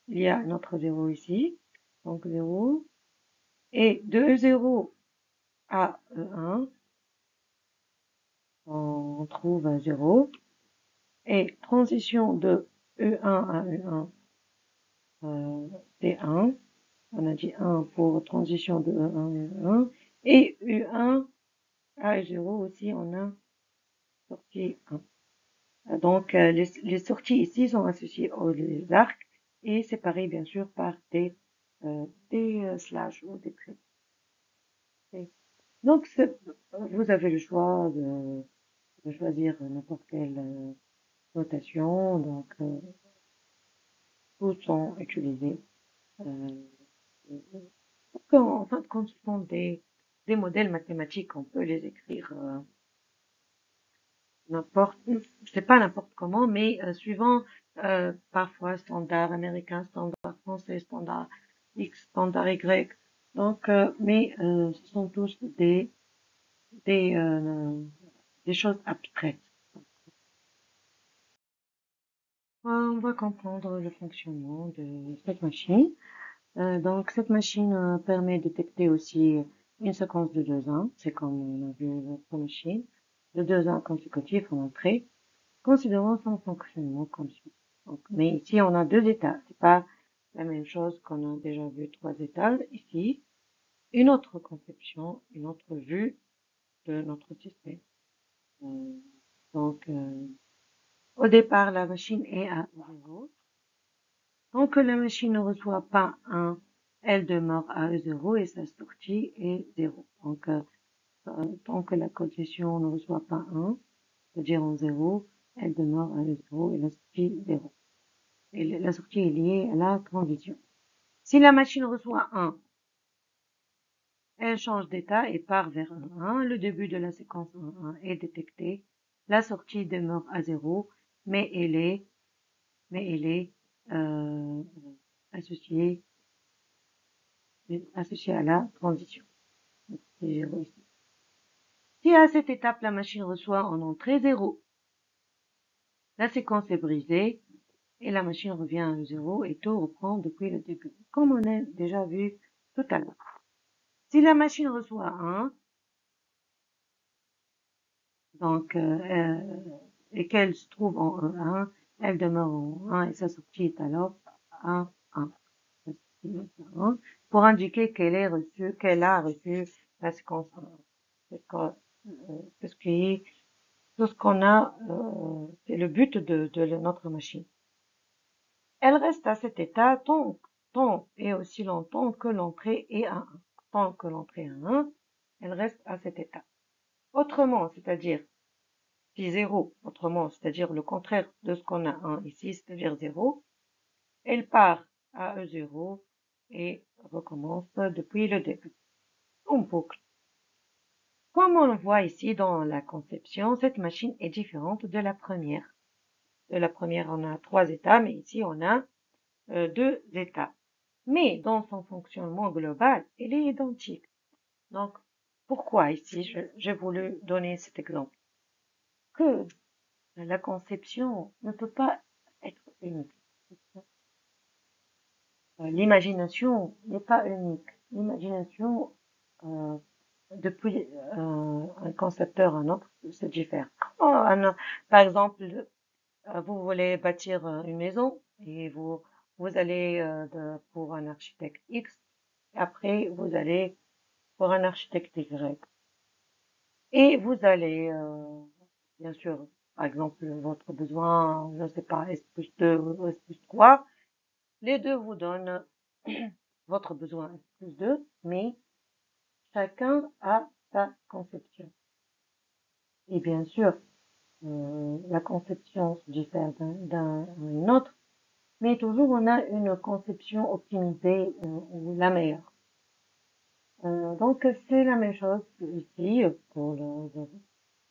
Il y a un autre 0 ici. Donc 0. Et de E0 à E1, on trouve 0. Et transition de E1 à E1, c'est 1. On a dit 1 pour transition de E1 à E1. Et U1 à E0 aussi, on a sortie 1. Donc, les sorties ici sont associées aux arcs et séparées, bien sûr, par des slash ou des traits. Donc, vous avez le choix de choisir n'importe quelle notation. Donc, tous sont utilisés. En fin de compte, ce sont des modèles mathématiques. On peut les écrire n'importe, c'est pas n'importe comment, mais suivant parfois standard américain, standard français, standard X, standard Y. Donc, mais ce sont tous des, euh, des choses abstraites. On va comprendre le fonctionnement de cette machine. Donc, cette machine permet de détecter aussi une séquence de 2 1. C'est comme on a vu l'autre machine. De 2 1 consécutifs en entrée. Considérons son fonctionnement comme suit. Donc, mais ici, on a 2 états. C'est pas la même chose qu'on a déjà vu 3 états. Ici, une autre conception, une autre vue de notre système. Euh, donc, au départ, la machine est à 0. Tant que la machine ne reçoit pas 1, elle demeure à E0 et sa sortie est 0. Donc, tant que la condition ne reçoit pas 1, c'est-à-dire en 0, elle demeure à E0 et la sortie 0. Et la sortie est liée à la transition. Si la machine reçoit 1, elle change d'état et part vers 1. Le début de la séquence 1 est détecté. La sortie demeure à 0, mais elle est euh, associée, associée à la transition. C'est 0 ici. Si à cette étape, la machine reçoit en entrée 0, la séquence est brisée et la machine revient à 0 et tout reprend depuis le début, comme on a déjà vu tout à l'heure. Si la machine reçoit 1, donc, et qu'elle se trouve en E1, elle demeure en 1 et sa sortie est alors à 1. Pour indiquer qu'elle a reçu la séquence 1. C'est ce qu'on a, c'est le but de notre machine. Elle reste à cet état tant et aussi longtemps que l'entrée est à 1. Tant que l'entrée est à 1, elle reste à cet état. Autrement, c'est-à-dire si 0, autrement, c'est-à-dire le contraire de ce qu'on a 1 ici, c'est-à-dire 0, elle part à E0 et recommence depuis le début. On boucle. Comme on le voit ici dans la conception, cette machine est différente de la première. De la première, on a 3 états, mais ici, on a 2 états. Mais dans son fonctionnement global, elle est identique. Donc, pourquoi ici, j'ai voulu donner cet exemple? Que la conception ne peut pas être unique. L'imagination n'est pas unique. L'imagination, euh, depuis un concepteur à un autre, se diffère. Par exemple, vous voulez bâtir une maison et vous allez pour un architecte X, et après vous allez pour un architecte Y. Et vous allez, bien sûr, par exemple, votre besoin, je ne sais pas, S+2 ou S+3, les deux vous donnent votre besoin S+2, mais chacun a sa conception. Et bien sûr, la conception se diffère d'une autre, mais toujours on a une conception optimisée ou la meilleure. Donc c'est la même chose ici pour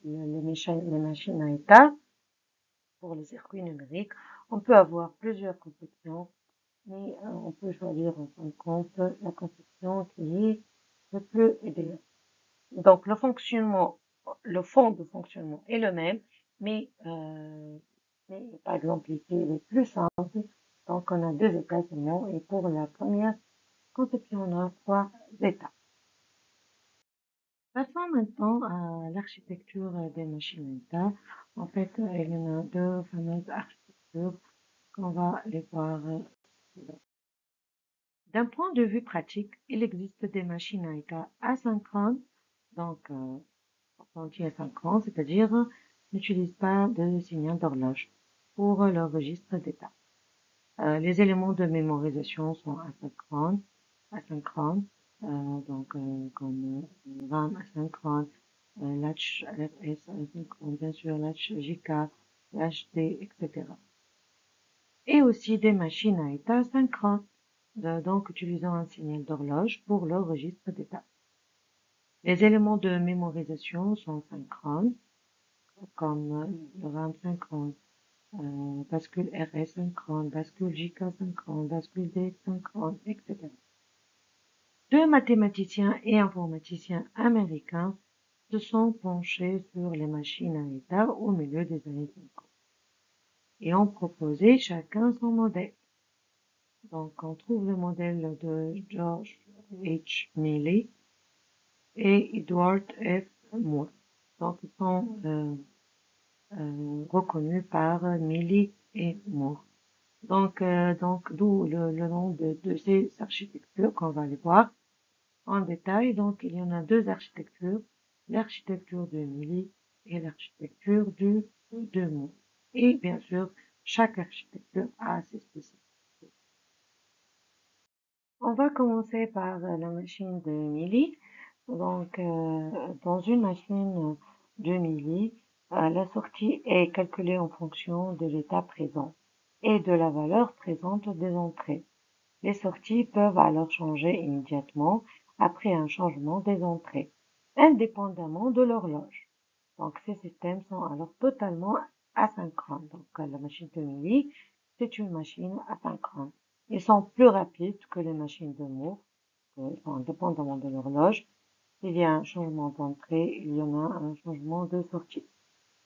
les machines à état, pour les circuits numériques. On peut avoir plusieurs conceptions, mais on peut choisir en fin de compte la conception qui est le plus idéal. Donc le fonctionnement le fond de fonctionnement est le même, mais, par exemple ici il est plus simple. Donc on a deux états seulement et pour la première conception on a trois états. Passons maintenant à l'architecture des machines à état. En fait, il y en a deux fameuses architectures qu'on va les voir. D'un point de vue pratique, il existe des machines à état asynchrones, donc on dit asynchrone, c'est-à-dire n'utilisent pas de signal d'horloge pour leur registre d'état. Les éléments de mémorisation sont asynchrones, comme RAM asynchrone, Latch RS asynchrone, bien sûr, Latch JK, Latch D, etc. Et aussi des machines à état synchrones, donc utilisant un signal d'horloge pour leur registre d'état. Les éléments de mémorisation sont synchrones, comme le RAM synchrone, bascule RS synchrone, bascule JK synchrone, bascule DX synchrone, etc. Deux mathématiciens et informaticiens américains se sont penchés sur les machines à état au milieu des années 50 et ont proposé chacun son modèle. Donc, on trouve le modèle de George H. Mealy et Edward F. Moore. Donc, ils sont reconnus par Mealy et Moore. Donc, d'où le nom de ces architectures qu'on va aller voir en détail. Donc, il y en a deux architectures, l'architecture de Mealy et l'architecture de Moore. Et bien sûr, chaque architecture a ses spécificités. On va commencer par la machine de Mealy. Donc, dans une machine de Mealy, la sortie est calculée en fonction de l'état présent et de la valeur présente des entrées. Les sorties peuvent alors changer immédiatement après un changement des entrées, indépendamment de l'horloge. Donc, ces systèmes sont alors totalement asynchrones. Donc, la machine de Mealy, c'est une machine asynchrone. Ils sont plus rapides que les machines de Moore, indépendamment de l'horloge. S'il y a un changement d'entrée, il y en a un changement de sortie.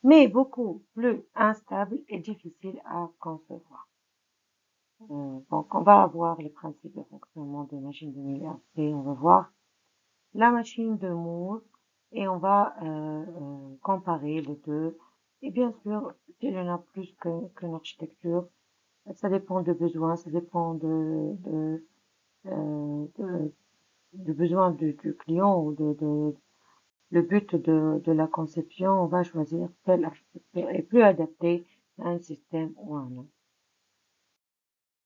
Mais beaucoup plus instable et difficile à concevoir. Donc, on va avoir les principes de fonctionnement des machines de Mealy et on va voir la machine de Moore et on va comparer les deux. Et bien sûr, s'il y en a plus qu'une architecture, ça dépend de besoins, ça dépend de besoin du client ou le but de la conception. On va choisir telle architecture est plus adaptée à un système ou à un autre.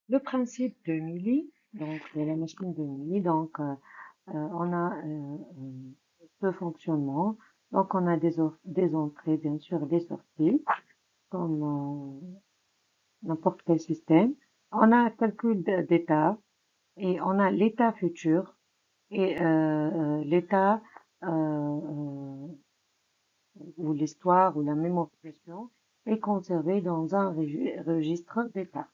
Le principe de Mealy, donc de la machine de Mealy, donc on a deux fonctionnements. Donc on a des entrées, bien sûr, des sorties, comme n'importe quel système. On a un calcul d'état et on a l'état futur et l'état où l'histoire ou la mémorisation est conservée dans un registre d'état.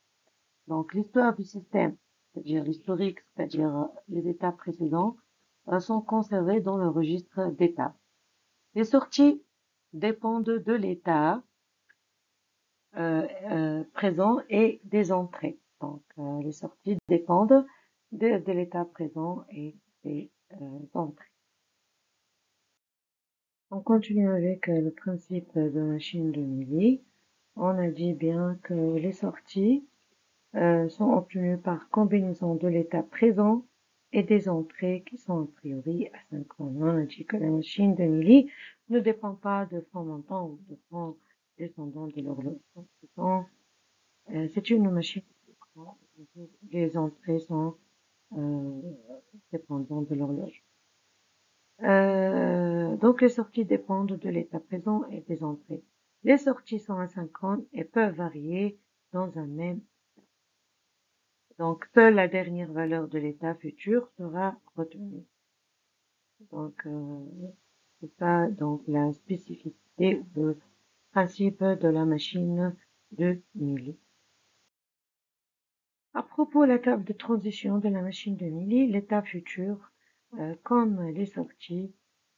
Donc l'histoire du système, c'est-à-dire l'historique, c'est-à-dire les états précédents, sont conservés dans le registre d'état. Les sorties dépendent de l'état présent et des entrées. Donc les sorties dépendent de l'état présent et des entrées. On continue avec le principe de machine de Mealy. On a dit bien que les sorties sont obtenues par combinaison de l'état présent et des entrées qui sont a priori asynchrones. On a dit que la machine de Mealy ne dépend pas de son montant ou de son descendant de l'horloge. C'est une machine les entrées sont dépendantes de l'horloge. Donc les sorties dépendent de l'état présent et des entrées. Les sorties sont asynchrones et peuvent varier dans un même. Donc seule la dernière valeur de l'état futur sera retenue. Donc c'est ça donc la spécificité ou le principe de la machine de Mealy. À propos de la table de transition de la machine de Mealy, l'état futur, comme les sorties,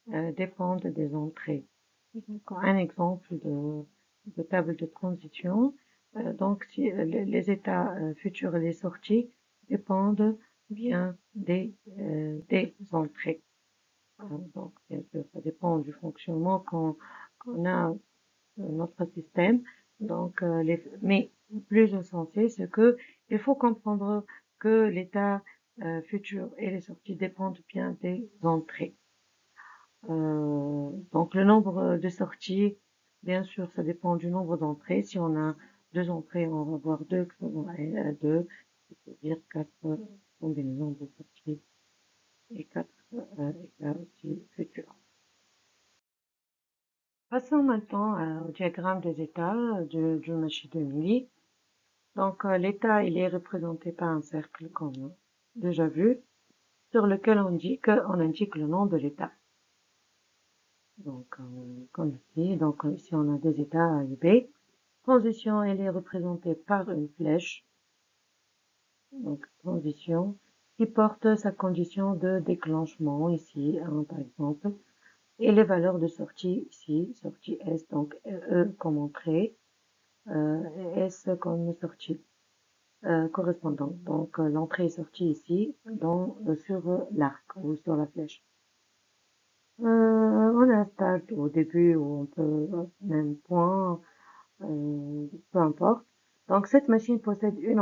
dépendent des entrées. Donc, un exemple de table de transition. Donc, si les états futurs et les sorties dépendent bien des entrées. Donc, bien sûr, ça dépend du fonctionnement qu'on a notre système. Donc, mais plus essentiel, c'est que il faut comprendre que l'état futur et les sorties dépendent bien des entrées. Donc, le nombre de sorties, bien sûr, ça dépend du nombre d'entrées. Si on a deux entrées, on va avoir deux à deux, c'est-à-dire quatre combinaisons de sorties et quatre états aussi futurs. Passons maintenant au diagramme des états du machine de Millie. Donc, l'état, il est représenté par un cercle comme déjà vu, sur lequel on indique le nom de l'état. Donc, comme ici, donc ici on a des états A et B. Transition, elle est représentée par une flèche. Donc, transition, qui porte sa condition de déclenchement, ici, par exemple. Et les valeurs de sortie, ici, sortie S, donc E comme entrée, et S comme sortie correspondante. Donc, l'entrée est sortie ici, sur l'arc ou sur la flèche. On a un stade au début où on peut, même point, peu importe. Donc, cette machine possède une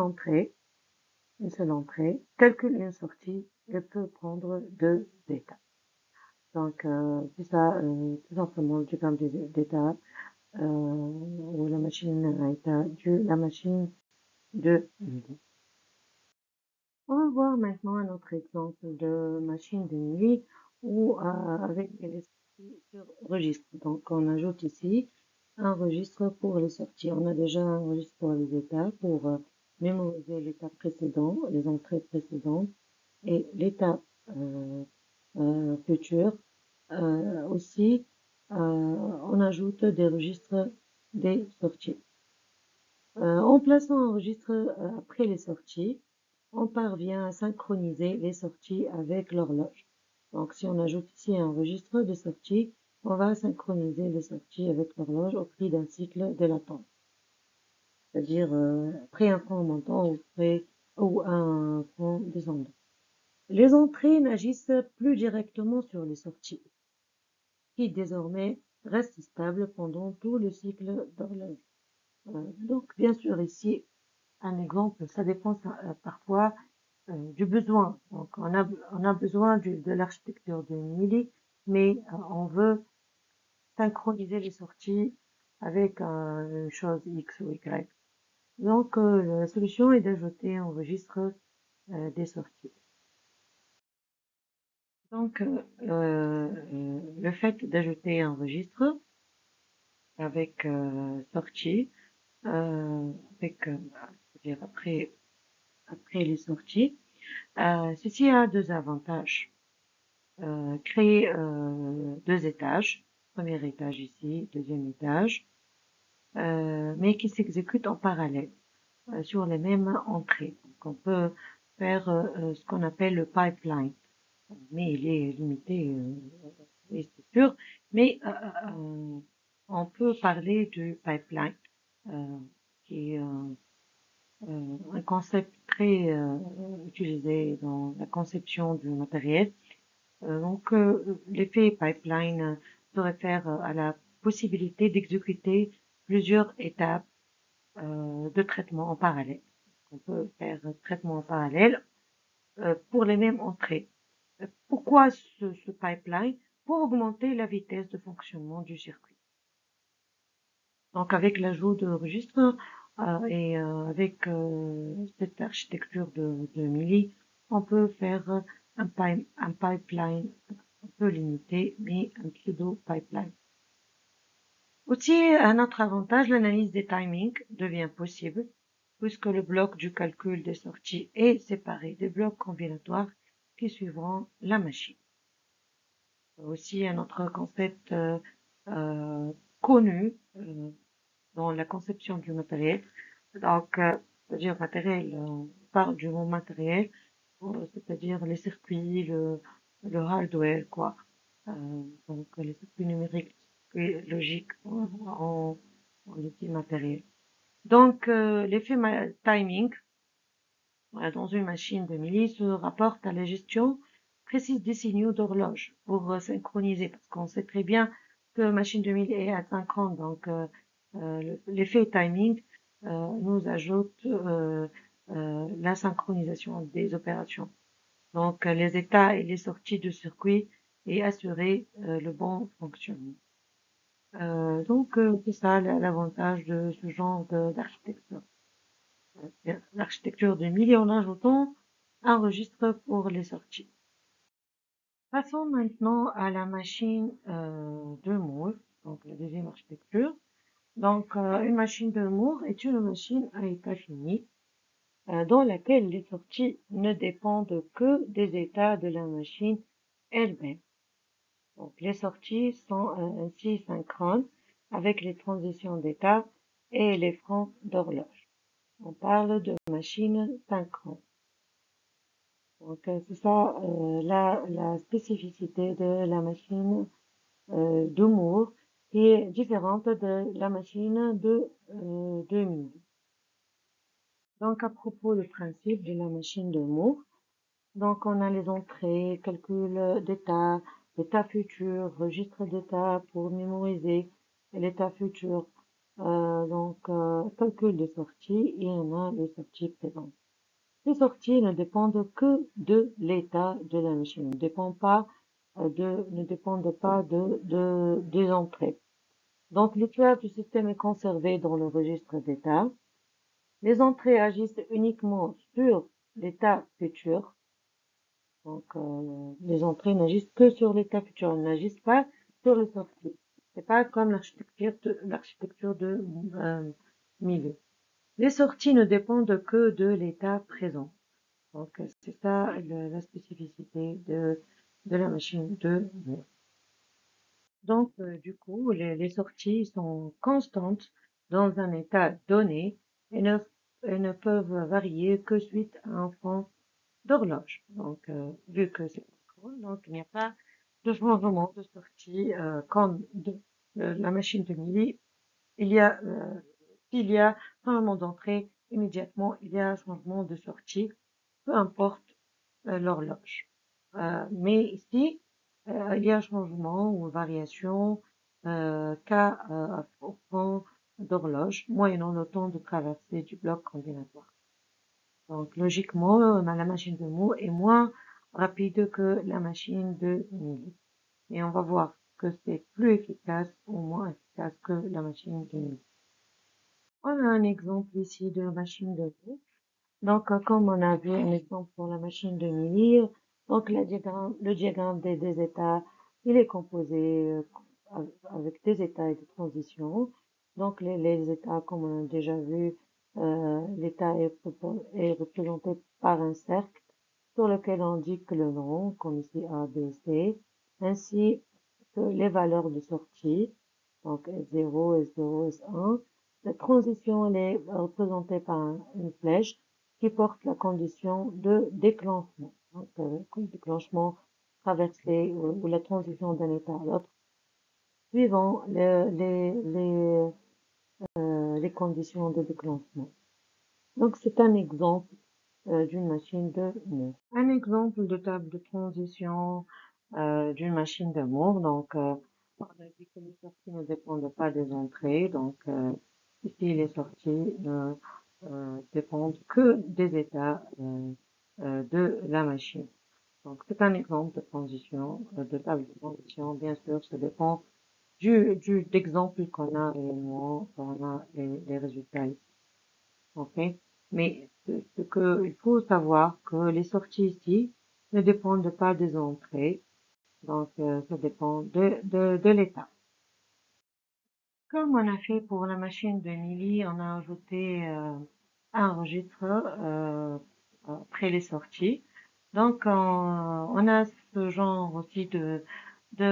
seule entrée, calcule une sortie et peut prendre deux états. Donc, c'est ça, tout simplement, le diagramme d'état, où la machine à état la machine de Millie. On va voir maintenant un autre exemple de machine de Millie où, avec les sorties sur registre. Donc, on ajoute ici un registre pour les sorties. On a déjà un registre pour les états, pour mémoriser l'état précédent, les entrées précédentes et l'état futur. Aussi, on ajoute des registres des sorties. En plaçant un registre après les sorties, on parvient à synchroniser les sorties avec l'horloge. Donc, si on ajoute ici un registre de sortie, on va synchroniser les sorties avec l'horloge au prix d'un cycle de latence. C'est-à-dire après un point montant ou un point descendant. Les entrées n'agissent plus directement sur les sorties, qui désormais restent stables pendant tout le cycle d'horloge. Donc, bien sûr, ici, un exemple, ça dépend parfois du besoin. Donc, on a besoin de l'architecture de Millie, mais on veut synchroniser les sorties avec une chose X ou Y. Donc, la solution est d'ajouter un registre des sorties. Donc, le fait d'ajouter un registre avec sortie, c'est-à-dire après les sorties, ceci a deux avantages. Créer deux étages, premier étage ici, deuxième étage, mais qui s'exécutent en parallèle sur les mêmes entrées. Donc on peut faire ce qu'on appelle le pipeline, mais il est limité, oui, c'est sûr, mais on peut parler du pipeline, qui est un concept très utilisé dans la conception du matériel. Donc, l'effet pipeline se réfère à la possibilité d'exécuter plusieurs étapes de traitement en parallèle. On peut faire traitement en parallèle pour les mêmes entrées. Pourquoi ce pipeline? Pour augmenter la vitesse de fonctionnement du circuit. Donc, avec l'ajout de registres et avec cette architecture de Millie, on peut faire un pipeline un peu limité, mais un pseudo pipeline. Aussi, un autre avantage, l'analyse des timings devient possible puisque le bloc du calcul des sorties est séparé des blocs combinatoires qui suivront la machine. Aussi, un autre concept connu dans la conception du matériel. Donc, c'est-à-dire matériel, on parle du mot matériel, c'est-à-dire les circuits, le hardware, quoi. Donc, les circuits numériques, circuit logique en outil matériel. Donc, l'effet timing dans une machine de Mealy se rapporte à la gestion précise des signaux d'horloge pour synchroniser, parce qu'on sait très bien que machine de Mealy est asynchrone, donc l'effet timing nous ajoute la synchronisation des opérations. Donc, les états et les sorties de circuit et assurer le bon fonctionnement. Donc, c'est ça l'avantage de ce genre d'architecture. L'architecture de Mealy en ajoutant un registre pour les sorties. Passons maintenant à la machine de Moore, donc la deuxième architecture. Donc, une machine de Moore est une machine à état fini dans laquelle les sorties ne dépendent que des états de la machine elle-même. Donc, les sorties sont ainsi synchrones avec les transitions d'état et les freins d'horloge. On parle de machine synchrone. Donc, c'est ça la spécificité de la machine de Moore qui est différente de la machine de Mealy. Donc, à propos du principe de la machine de Moore, donc on a les entrées, calcul d'état, l'état futur, registre d'état pour mémoriser l'état futur, calcul de sortie et on a les sorties présentes. Les sorties ne dépendent que de l'état de la machine, ne dépendent pas des entrées. Donc, l'état du système est conservé dans le registre d'état. Les entrées agissent uniquement sur l'état futur. Donc, les entrées n'agissent que sur l'état futur, elles n'agissent pas sur les sorties. C'est pas comme l'architecture de Mealy. Les sorties ne dépendent que de l'état présent. Donc, c'est ça la spécificité de la machine de Moore. Donc, du coup, les sorties sont constantes dans un état donné et ne peuvent varier que suite à un frein d'horloge. Donc, vu que c'est contrôle, donc il n'y a pas de changement de sortie comme la machine de Mealy. S'il y a changement d'entrée, immédiatement, il y a un changement de sortie, peu importe l'horloge. Mais ici, il y a un changement ou variation au fond d'horloge, moyennant le temps de traversée du bloc combinatoire. Donc, logiquement, la machine de Moore est moins rapide que la machine de Mealy. Et on va voir que c'est plus efficace ou moins efficace que la machine de Mealy. On a un exemple ici de machine de Moore. Donc, comme on a vu un exemple pour la machine de Mealy, donc le diagramme des états, il est composé avec des états et des transitions. Donc, les états, comme on a déjà vu, l'état est représenté par un cercle sur lequel on indique le nom, comme ici A, B, C, ainsi que les valeurs de sortie, donc S0, S0, S1. La transition elle est représentée par une flèche qui porte la condition de déclenchement. Donc, déclenchement traversé ou la transition d'un état à l'autre, suivant les conditions de déclenchement. Donc, c'est un exemple d'une machine de Moore. Un exemple de table de transition d'une machine de Moore. Donc, on a dit que les sorties ne dépendent pas des entrées. Donc, ici, les sorties ne dépendent que des états de la machine. Donc, c'est un exemple de transition, de table de transition. Bien sûr, ça dépend d'exemple qu'on a réellement, on a les résultats ici. OK? Mais il faut savoir que les sorties ici ne dépendent pas des entrées. Donc, ça dépend de l'état. Comme on a fait pour la machine de Mealy, on a ajouté un registre après les sorties. Donc, on a ce genre aussi de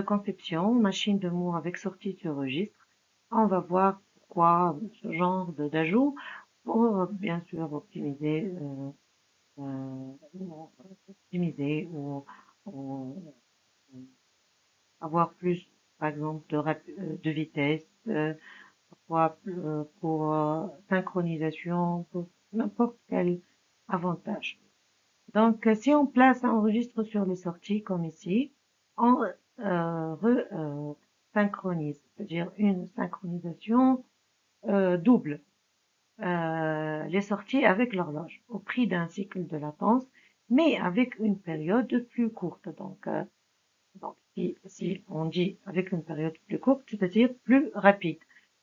conception, machine de Moore avec sortie sur registre. On va voir quoi ce genre d'ajout pour bien sûr optimiser ou avoir plus par exemple de vitesse, parfois pour synchronisation, pour n'importe quel avantage. Donc, si on place un registre sur les sorties, comme ici, on synchronise, c'est-à-dire une synchronisation double les sorties avec l'horloge au prix d'un cycle de latence, mais avec une période plus courte. Donc si on dit avec une période plus courte, c'est-à-dire plus rapide.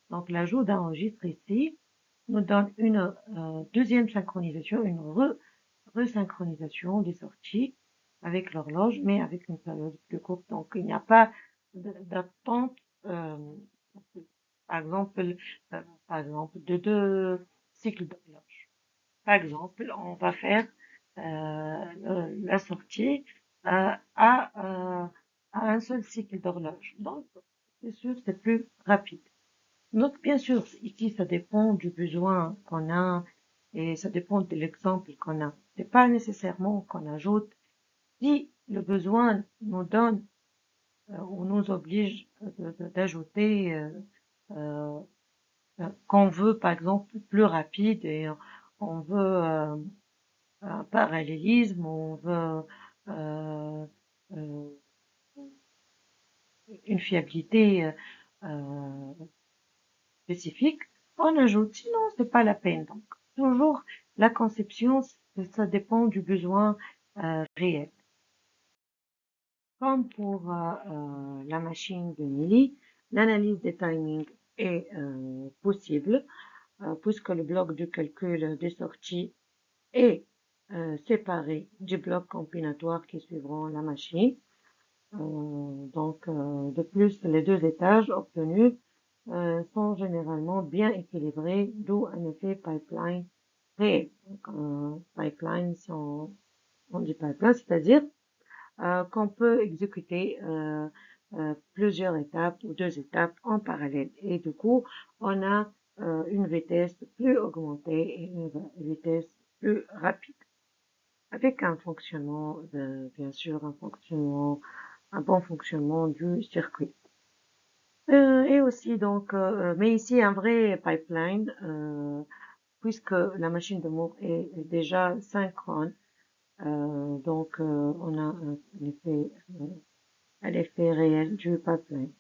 Donc, l'ajout d'un registre ici nous donne une deuxième synchronisation, une resynchronisation des sorties avec l'horloge, mais avec une période plus courte. Donc, il n'y a pas d'attente, euh, par exemple, par exemple, de deux cycles d'horloge. Par exemple, on va faire la sortie à un seul cycle d'horloge. Donc, c'est sûr, c'est plus rapide. Donc, bien sûr, ici, ça dépend du besoin qu'on a et ça dépend de l'exemple qu'on a. C'est pas nécessairement qu'on ajoute. Si le besoin nous donne ou nous oblige d'ajouter euh, qu'on veut, par exemple, plus rapide et on veut un parallélisme, on veut euh, euh, une fiabilité euh, spécifique, on ajoute. Sinon, c'est pas la peine. Donc, toujours la conception, ça dépend du besoin réel. Comme pour la machine de Milly, l'analyse des timings est possible puisque le bloc de calcul des sorties est séparé du bloc combinatoire qui suivront la machine. De plus, les deux étages obtenus sont généralement bien équilibrés, d'où un effet pipeline réel. Donc, pipeline, si on dit pipeline, c'est-à-dire qu'on peut exécuter plusieurs étapes ou deux étapes en parallèle. Et du coup, on a une vitesse plus augmentée et une vitesse plus rapide, avec un fonctionnement, bien sûr, un bon fonctionnement du circuit. Et aussi, donc, mais ici, un vrai pipeline, puisque la machine de Moore est déjà synchrone, on a un effet, à l'effet réel du pipeline.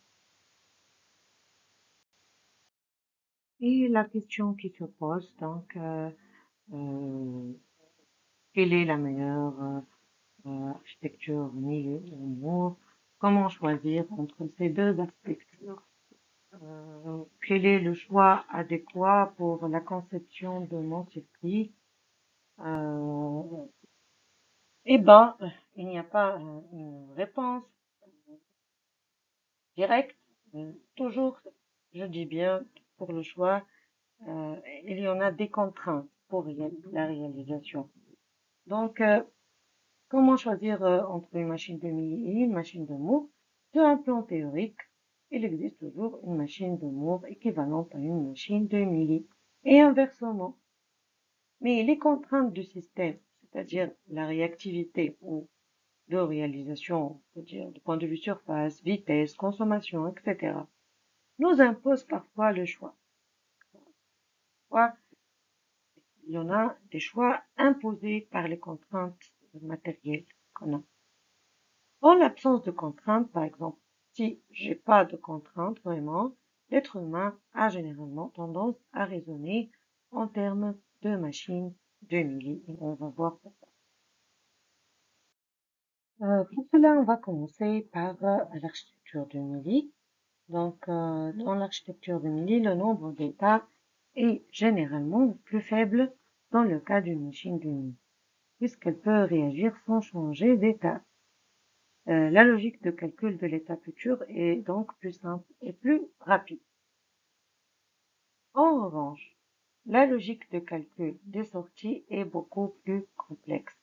Et la question qui se pose, donc, euh, quelle est la meilleure architecture Millet ou Moore? Comment choisir entre ces deux architectures? Quel est le choix adéquat pour la conception de mon circuit? Euh, eh ben, il n'y a pas une réponse directe. Toujours, je dis bien, pour le choix, il y en a des contraintes pour la réalisation. Donc, comment choisir entre une machine de Milly et une machine de Moore? Sur un plan théorique, il existe toujours une machine de Moore équivalente à une machine de Milly, et inversement. Mais les contraintes du système, c'est-à-dire la réactivité ou de réalisation, c'est-à-dire du point de vue surface, vitesse, consommation, etc., nous imposent parfois le choix. Parfois, il y en a des choix imposés par les contraintes matérielles qu'on a. En l'absence de contraintes, par exemple, si j'ai pas de contraintes vraiment, l'être humain a généralement tendance à raisonner en termes de machines de Milly. Et on va voir pourquoi. Pour cela, on va commencer par l'architecture de Milly. Dans l'architecture de Milly, le nombre d'états est généralement plus faible dans le cas d'une machine de Milly, puisqu'elle peut réagir sans changer d'état. La logique de calcul de l'état futur est donc plus simple et plus rapide. En revanche, la logique de calcul des sorties est beaucoup plus complexe,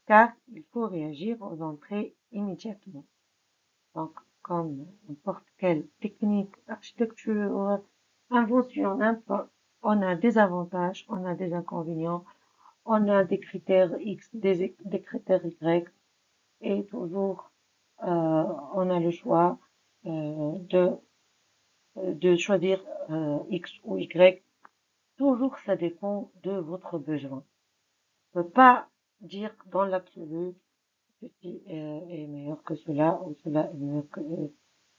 car il faut réagir aux entrées immédiatement. Donc, comme n'importe quelle technique, architecture, invention, n'importe, on a des avantages, on a des inconvénients, on a des critères X, des critères Y, et toujours, on a le choix de choisir X ou Y. Toujours, ça dépend de votre besoin. On ne peut pas dire dans l'absolu ceci est meilleur que cela ou cela est meilleur que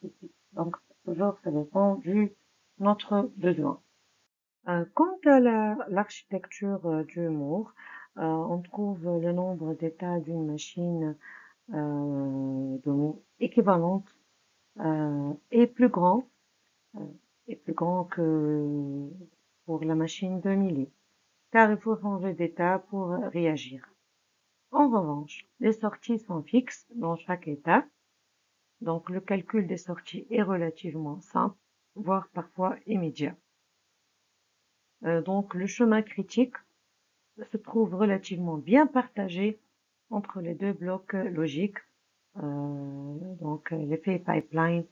ceci. Donc, toujours, ça dépend du notre besoin. Quant à l'architecture du Moore, on trouve le nombre d'états d'une machine de Moore équivalente et plus grand euh, plus grand que pour la machine de Millie, car il faut changer d'état pour réagir. En revanche, les sorties sont fixes dans chaque état, donc le calcul des sorties est relativement simple, voire parfois immédiat. Donc le chemin critique se trouve relativement bien partagé entre les deux blocs logiques. Donc l'effet pipeline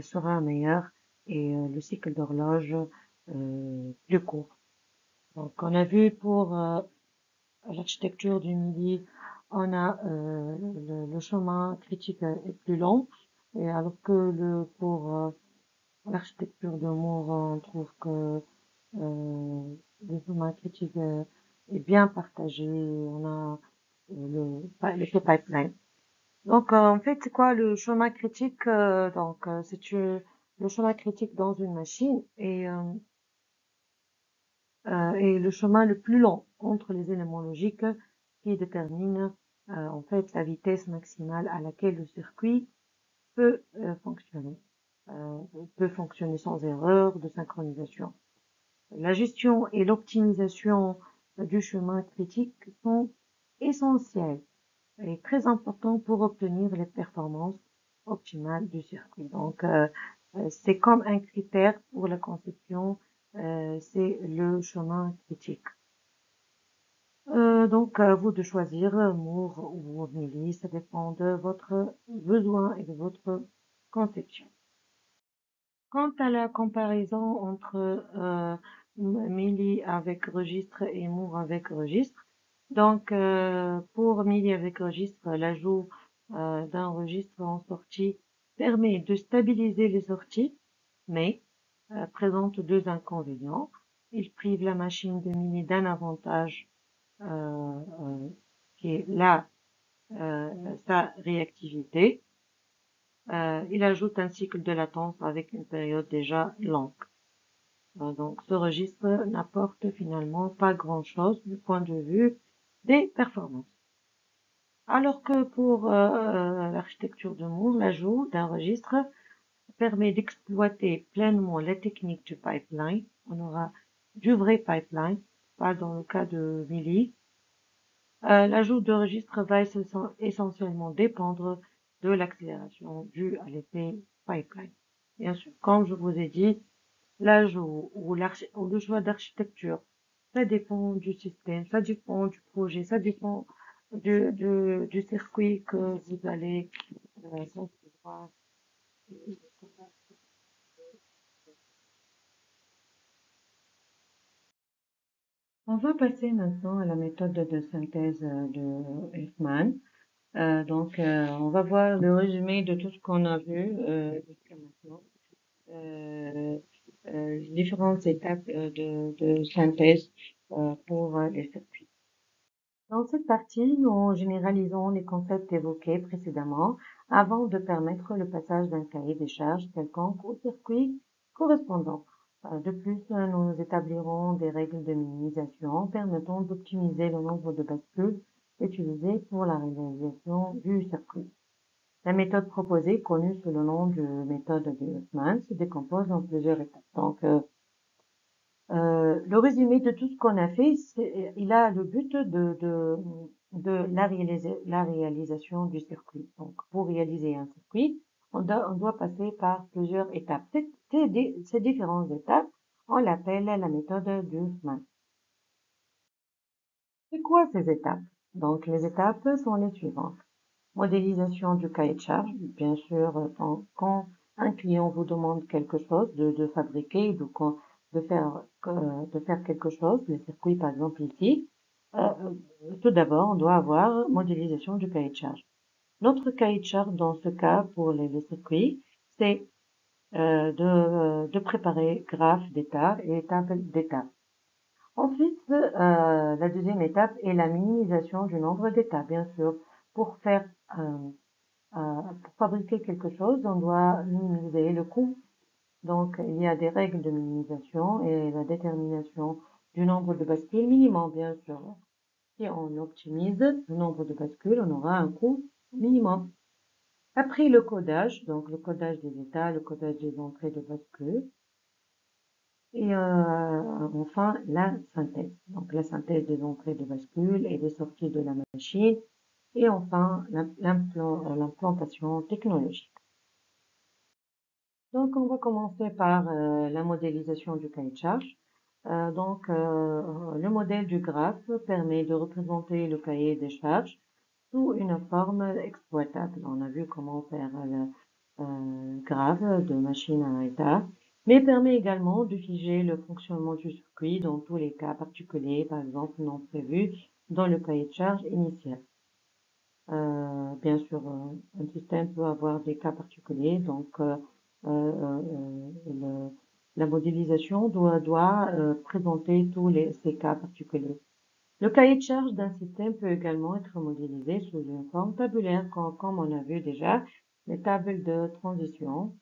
sera meilleur et le cycle d'horloge plus court. Donc on a vu pour l'architecture du MIDI, on a le chemin critique est plus long, et alors que pour l'architecture de Moore, on trouve que le chemin critique est bien partagé. On a l'effet pipeline. Donc en fait, c'est quoi le chemin critique? Donc c'est le chemin critique dans une machine et le chemin le plus long entre les éléments logiques qui détermine en fait la vitesse maximale à laquelle le circuit peut fonctionner. Euh, peut fonctionner sans erreur de synchronisation. La gestion et l'optimisation du chemin critique sont essentielles et très importants pour obtenir les performances optimales du circuit. Donc, c'est comme un critère pour la conception, c'est le chemin critique. Donc, à vous de choisir Moore ou Millie, ça dépend de votre besoin et de votre conception. Quant à la comparaison entre Millie avec registre et Moore avec registre, donc pour Millie avec registre, l'ajout d'un registre en sortie permet de stabiliser les sorties, mais présente deux inconvénients. Il prive la machine de Millie d'un avantage qui est sa réactivité. Il ajoute un cycle de latence avec une période déjà longue. Donc ce registre n'apporte finalement pas grand-chose du point de vue des performances. Alors que pour l'architecture de Moore, l'ajout d'un registre permet d'exploiter pleinement la technique du pipeline. On aura du vrai pipeline, pas dans le cas de Millie. L'ajout de registre va essentiellement dépendre de l'accélération due à l'effet pipeline. Bien sûr, comme je vous ai dit, l'ajout ou le choix d'architecture, ça dépend du système, ça dépend du projet, ça dépend du circuit que vous allez concevoir. On va passer maintenant à la méthode de synthèse de Huffman. On va voir le résumé de tout ce qu'on a vu jusqu'à maintenant. Euh, Différentes étapes de synthèse pour les circuits. Dans cette partie, nous généralisons les concepts évoqués précédemment avant de permettre le passage d'un cahier des charges quelconque au circuit correspondant. De plus, nous établirons des règles de minimisation permettant d'optimiser le nombre de bascules utilisées pour la réalisation du circuit. La méthode proposée, connue sous le nom de méthode de Huffman, se décompose en plusieurs étapes. Le résumé de tout ce qu'on a fait, il a le but de la réalisation du circuit. Donc, pour réaliser un circuit, on doit passer par plusieurs étapes. Ces différentes étapes, on l'appelle la méthode de Huffman. C'est quoi ces étapes? Donc, les étapes sont les suivantes. Modélisation du cahier de charge. Bien sûr, quand un client vous demande quelque chose de fabriquer, de faire quelque chose, le circuit par exemple ici, tout d'abord, on doit avoir modélisation du cahier de charge. Notre cahier de charge dans ce cas pour les circuits, c'est de préparer graphe d'état et table d'état. Ensuite, la deuxième étape est la minimisation du nombre d'états. Bien sûr, pour faire pour fabriquer quelque chose, on doit minimiser le coût. Donc, il y a des règles de minimisation et la détermination du nombre de bascules minimum, bien sûr. Si on optimise le nombre de bascules, on aura un coût minimum. Après le codage, donc le codage des états, le codage des entrées de bascule, et enfin la synthèse. Donc la synthèse des entrées de bascule et des sorties de la machine, et enfin l'implantation technologique. Donc on va commencer par la modélisation du cahier de charge. Le modèle du graphe permet de représenter le cahier des charges sous une forme exploitable. On a vu comment faire le graphe de machine à état, mais permet également de figer le fonctionnement du circuit dans tous les cas particuliers, par exemple non prévus dans le cahier de charge initial. Bien sûr, un système peut avoir des cas particuliers, donc la modélisation doit présenter tous ces cas particuliers. Le cahier de charge d'un système peut également être modélisé sous une forme tabulaire, comme on a vu déjà, les tables de transition,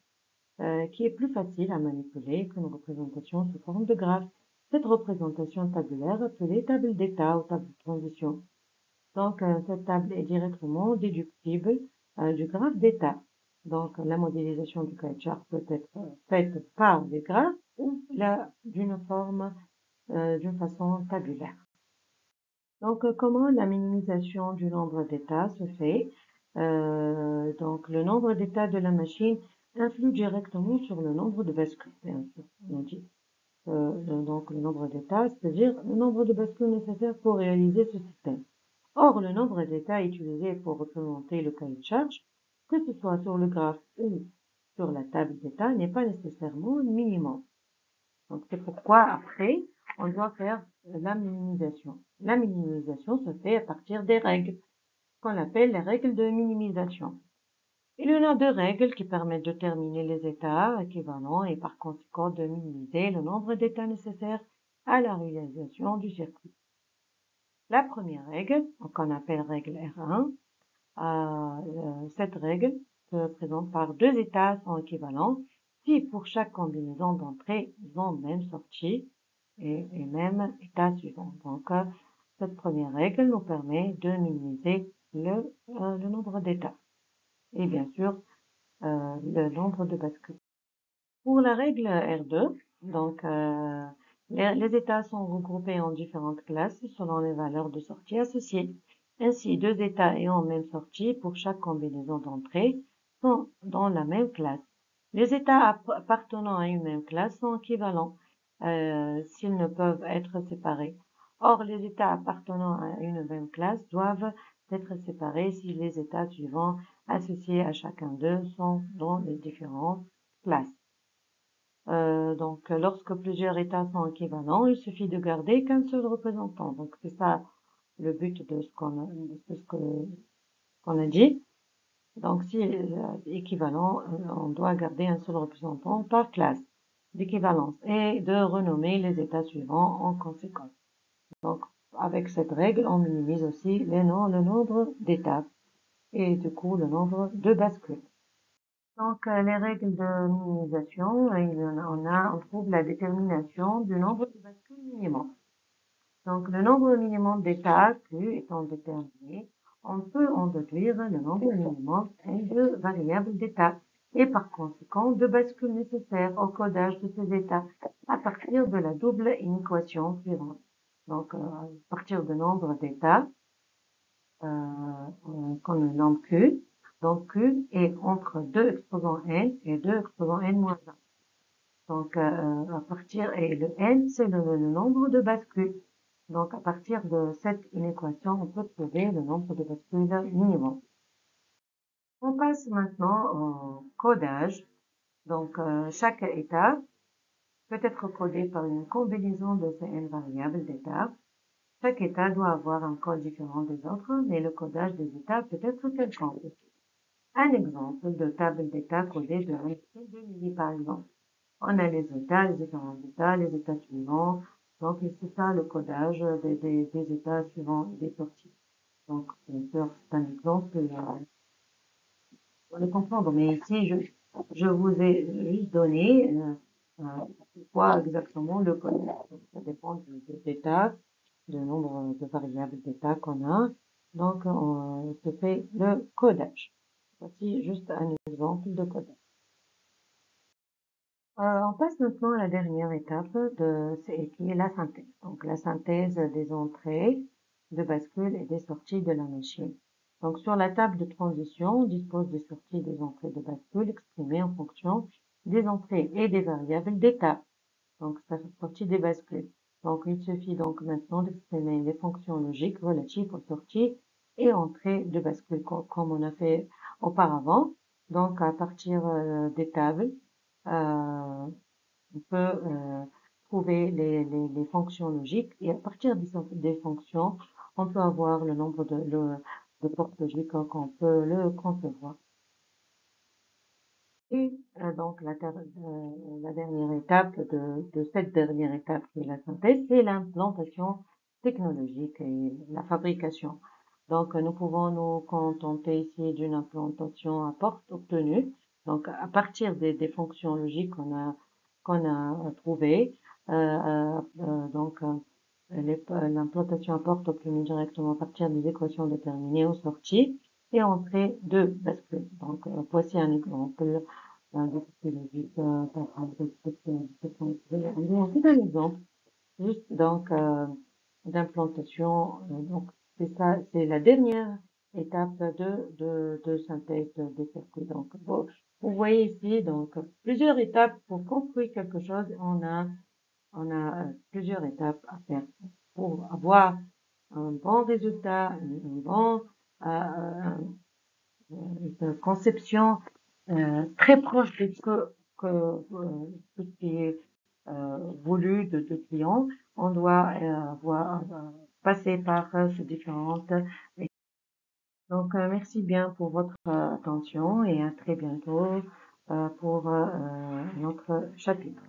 qui est plus facile à manipuler qu'une représentation sous forme de graphe. Cette représentation tabulaire appelée table d'état ou table de transition. Donc, cette table est directement déductible du graphe d'état. Donc, la modélisation du cahier de charge peut être faite par des graphes ou d'une façon tabulaire. Donc, comment la minimisation du nombre d'états se fait? Donc, le nombre d'états de la machine influe directement sur le nombre de bascules, bien sûr. On dit donc le nombre d'états, c'est-à-dire le nombre de bascules nécessaires pour réaliser ce système. Or, le nombre d'états utilisé pour représenter le cahier de charge, que ce soit sur le graphe ou sur la table d'état, n'est pas nécessairement minimum. Donc, c'est pourquoi après, on doit faire la minimisation. La minimisation se fait à partir des règles, qu'on appelle les règles de minimisation. Il y en a deux règles qui permettent de déterminer les états équivalents et par conséquent de minimiser le nombre d'états nécessaires à la réalisation du circuit. La première règle, qu'on appelle règle R1, cette règle se présente par deux états sont équivalents si pour chaque combinaison d'entrées, ils ont même sortie et même état suivant. Donc, cette première règle nous permet de minimiser le nombre d'états et bien sûr le nombre de bascules. Pour la règle R2, donc les états sont regroupés en différentes classes selon les valeurs de sortie associées. Ainsi, deux états ayant même sortie pour chaque combinaison d'entrées sont dans la même classe. Les états appartenant à une même classe sont équivalents s'ils ne peuvent être séparés. Or, les états appartenant à une même classe doivent être séparés si les états suivants associés à chacun d'eux sont dans les différentes classes. Donc, lorsque plusieurs états sont équivalents, il suffit de garder qu'un seul représentant. Donc, c'est ça le but de ce qu'on a dit. Donc, si équivalent, on doit garder un seul représentant par classe d'équivalence et de renommer les états suivants en conséquence. Donc, avec cette règle, on minimise aussi le nombre d'étapes et du coup le nombre de bascules. Donc, les règles de minimisation, on trouve la détermination du nombre de bascules minimum. Donc, le nombre minimum d'états Q étant déterminé, on peut en déduire le nombre minimum de variables d'état et par conséquent de bascules nécessaires au codage de ces états à partir de la double inéquation suivante. Donc, à partir du nombre d'états, qu'on nomme Q, donc Q est entre 2 exposant n et 2 exposant n moins 1. Donc, et le n, c'est le nombre de bascules. Donc, à partir de cette inéquation, on peut trouver le nombre de bascules minimum. On passe maintenant au codage. Donc, chaque état peut être codé par une combinaison de ces n variables d'état. Chaque état doit avoir un code différent des autres, mais le codage des états peut être quelconque. un exemple de table d'état codée de mini par exemple. On a les différents états, les états suivants. Donc, c'est ça le codage des états suivants et des sorties. Donc, bien sûr, c'est un exemple pour le comprendre. Mais ici, je vous ai juste donné quoi exactement le codage. Donc, ça dépend des états, du nombre de variables d'état qu'on a. Donc, on se fait le codage. Voici juste un exemple de codage. On passe maintenant à la dernière étape qui est la synthèse. Donc, la synthèse des entrées de bascule et des sorties de la machine. Donc, sur la table de transition, on dispose des sorties et des entrées de bascule exprimées en fonction des entrées et des variables d'étape. Donc, ça fait partie des bascules. Donc, il suffit donc maintenant d'exprimer les fonctions logiques relatives aux sorties et entrées de bascule comme on a fait auparavant. Donc, à partir des tables, on peut trouver les fonctions logiques et à partir des fonctions, on peut avoir le nombre de portes logiques qu'on peut le concevoir. Et donc la dernière étape de cette dernière étape qui est la synthèse, c'est l'implantation technologique et la fabrication. Donc nous pouvons nous contenter ici d'une implantation à porte obtenue. Donc à partir des fonctions logiques qu'on a trouvées, l'implantation à porte obtenue directement à partir des équations déterminées aux sorties et entrée de bascule. Donc voici un exemple. C'est un exemple juste donc d'implantation. Donc c'est ça, c'est la dernière étape de synthèse des circuits. Donc vous voyez ici donc plusieurs étapes pour construire quelque chose. On a plusieurs étapes à faire pour avoir un bon résultat, une conception très proche de tout ce qui est voulu de clients. On doit passer par ces différentes étapes. Donc, merci bien pour votre attention et à très bientôt pour notre chapitre.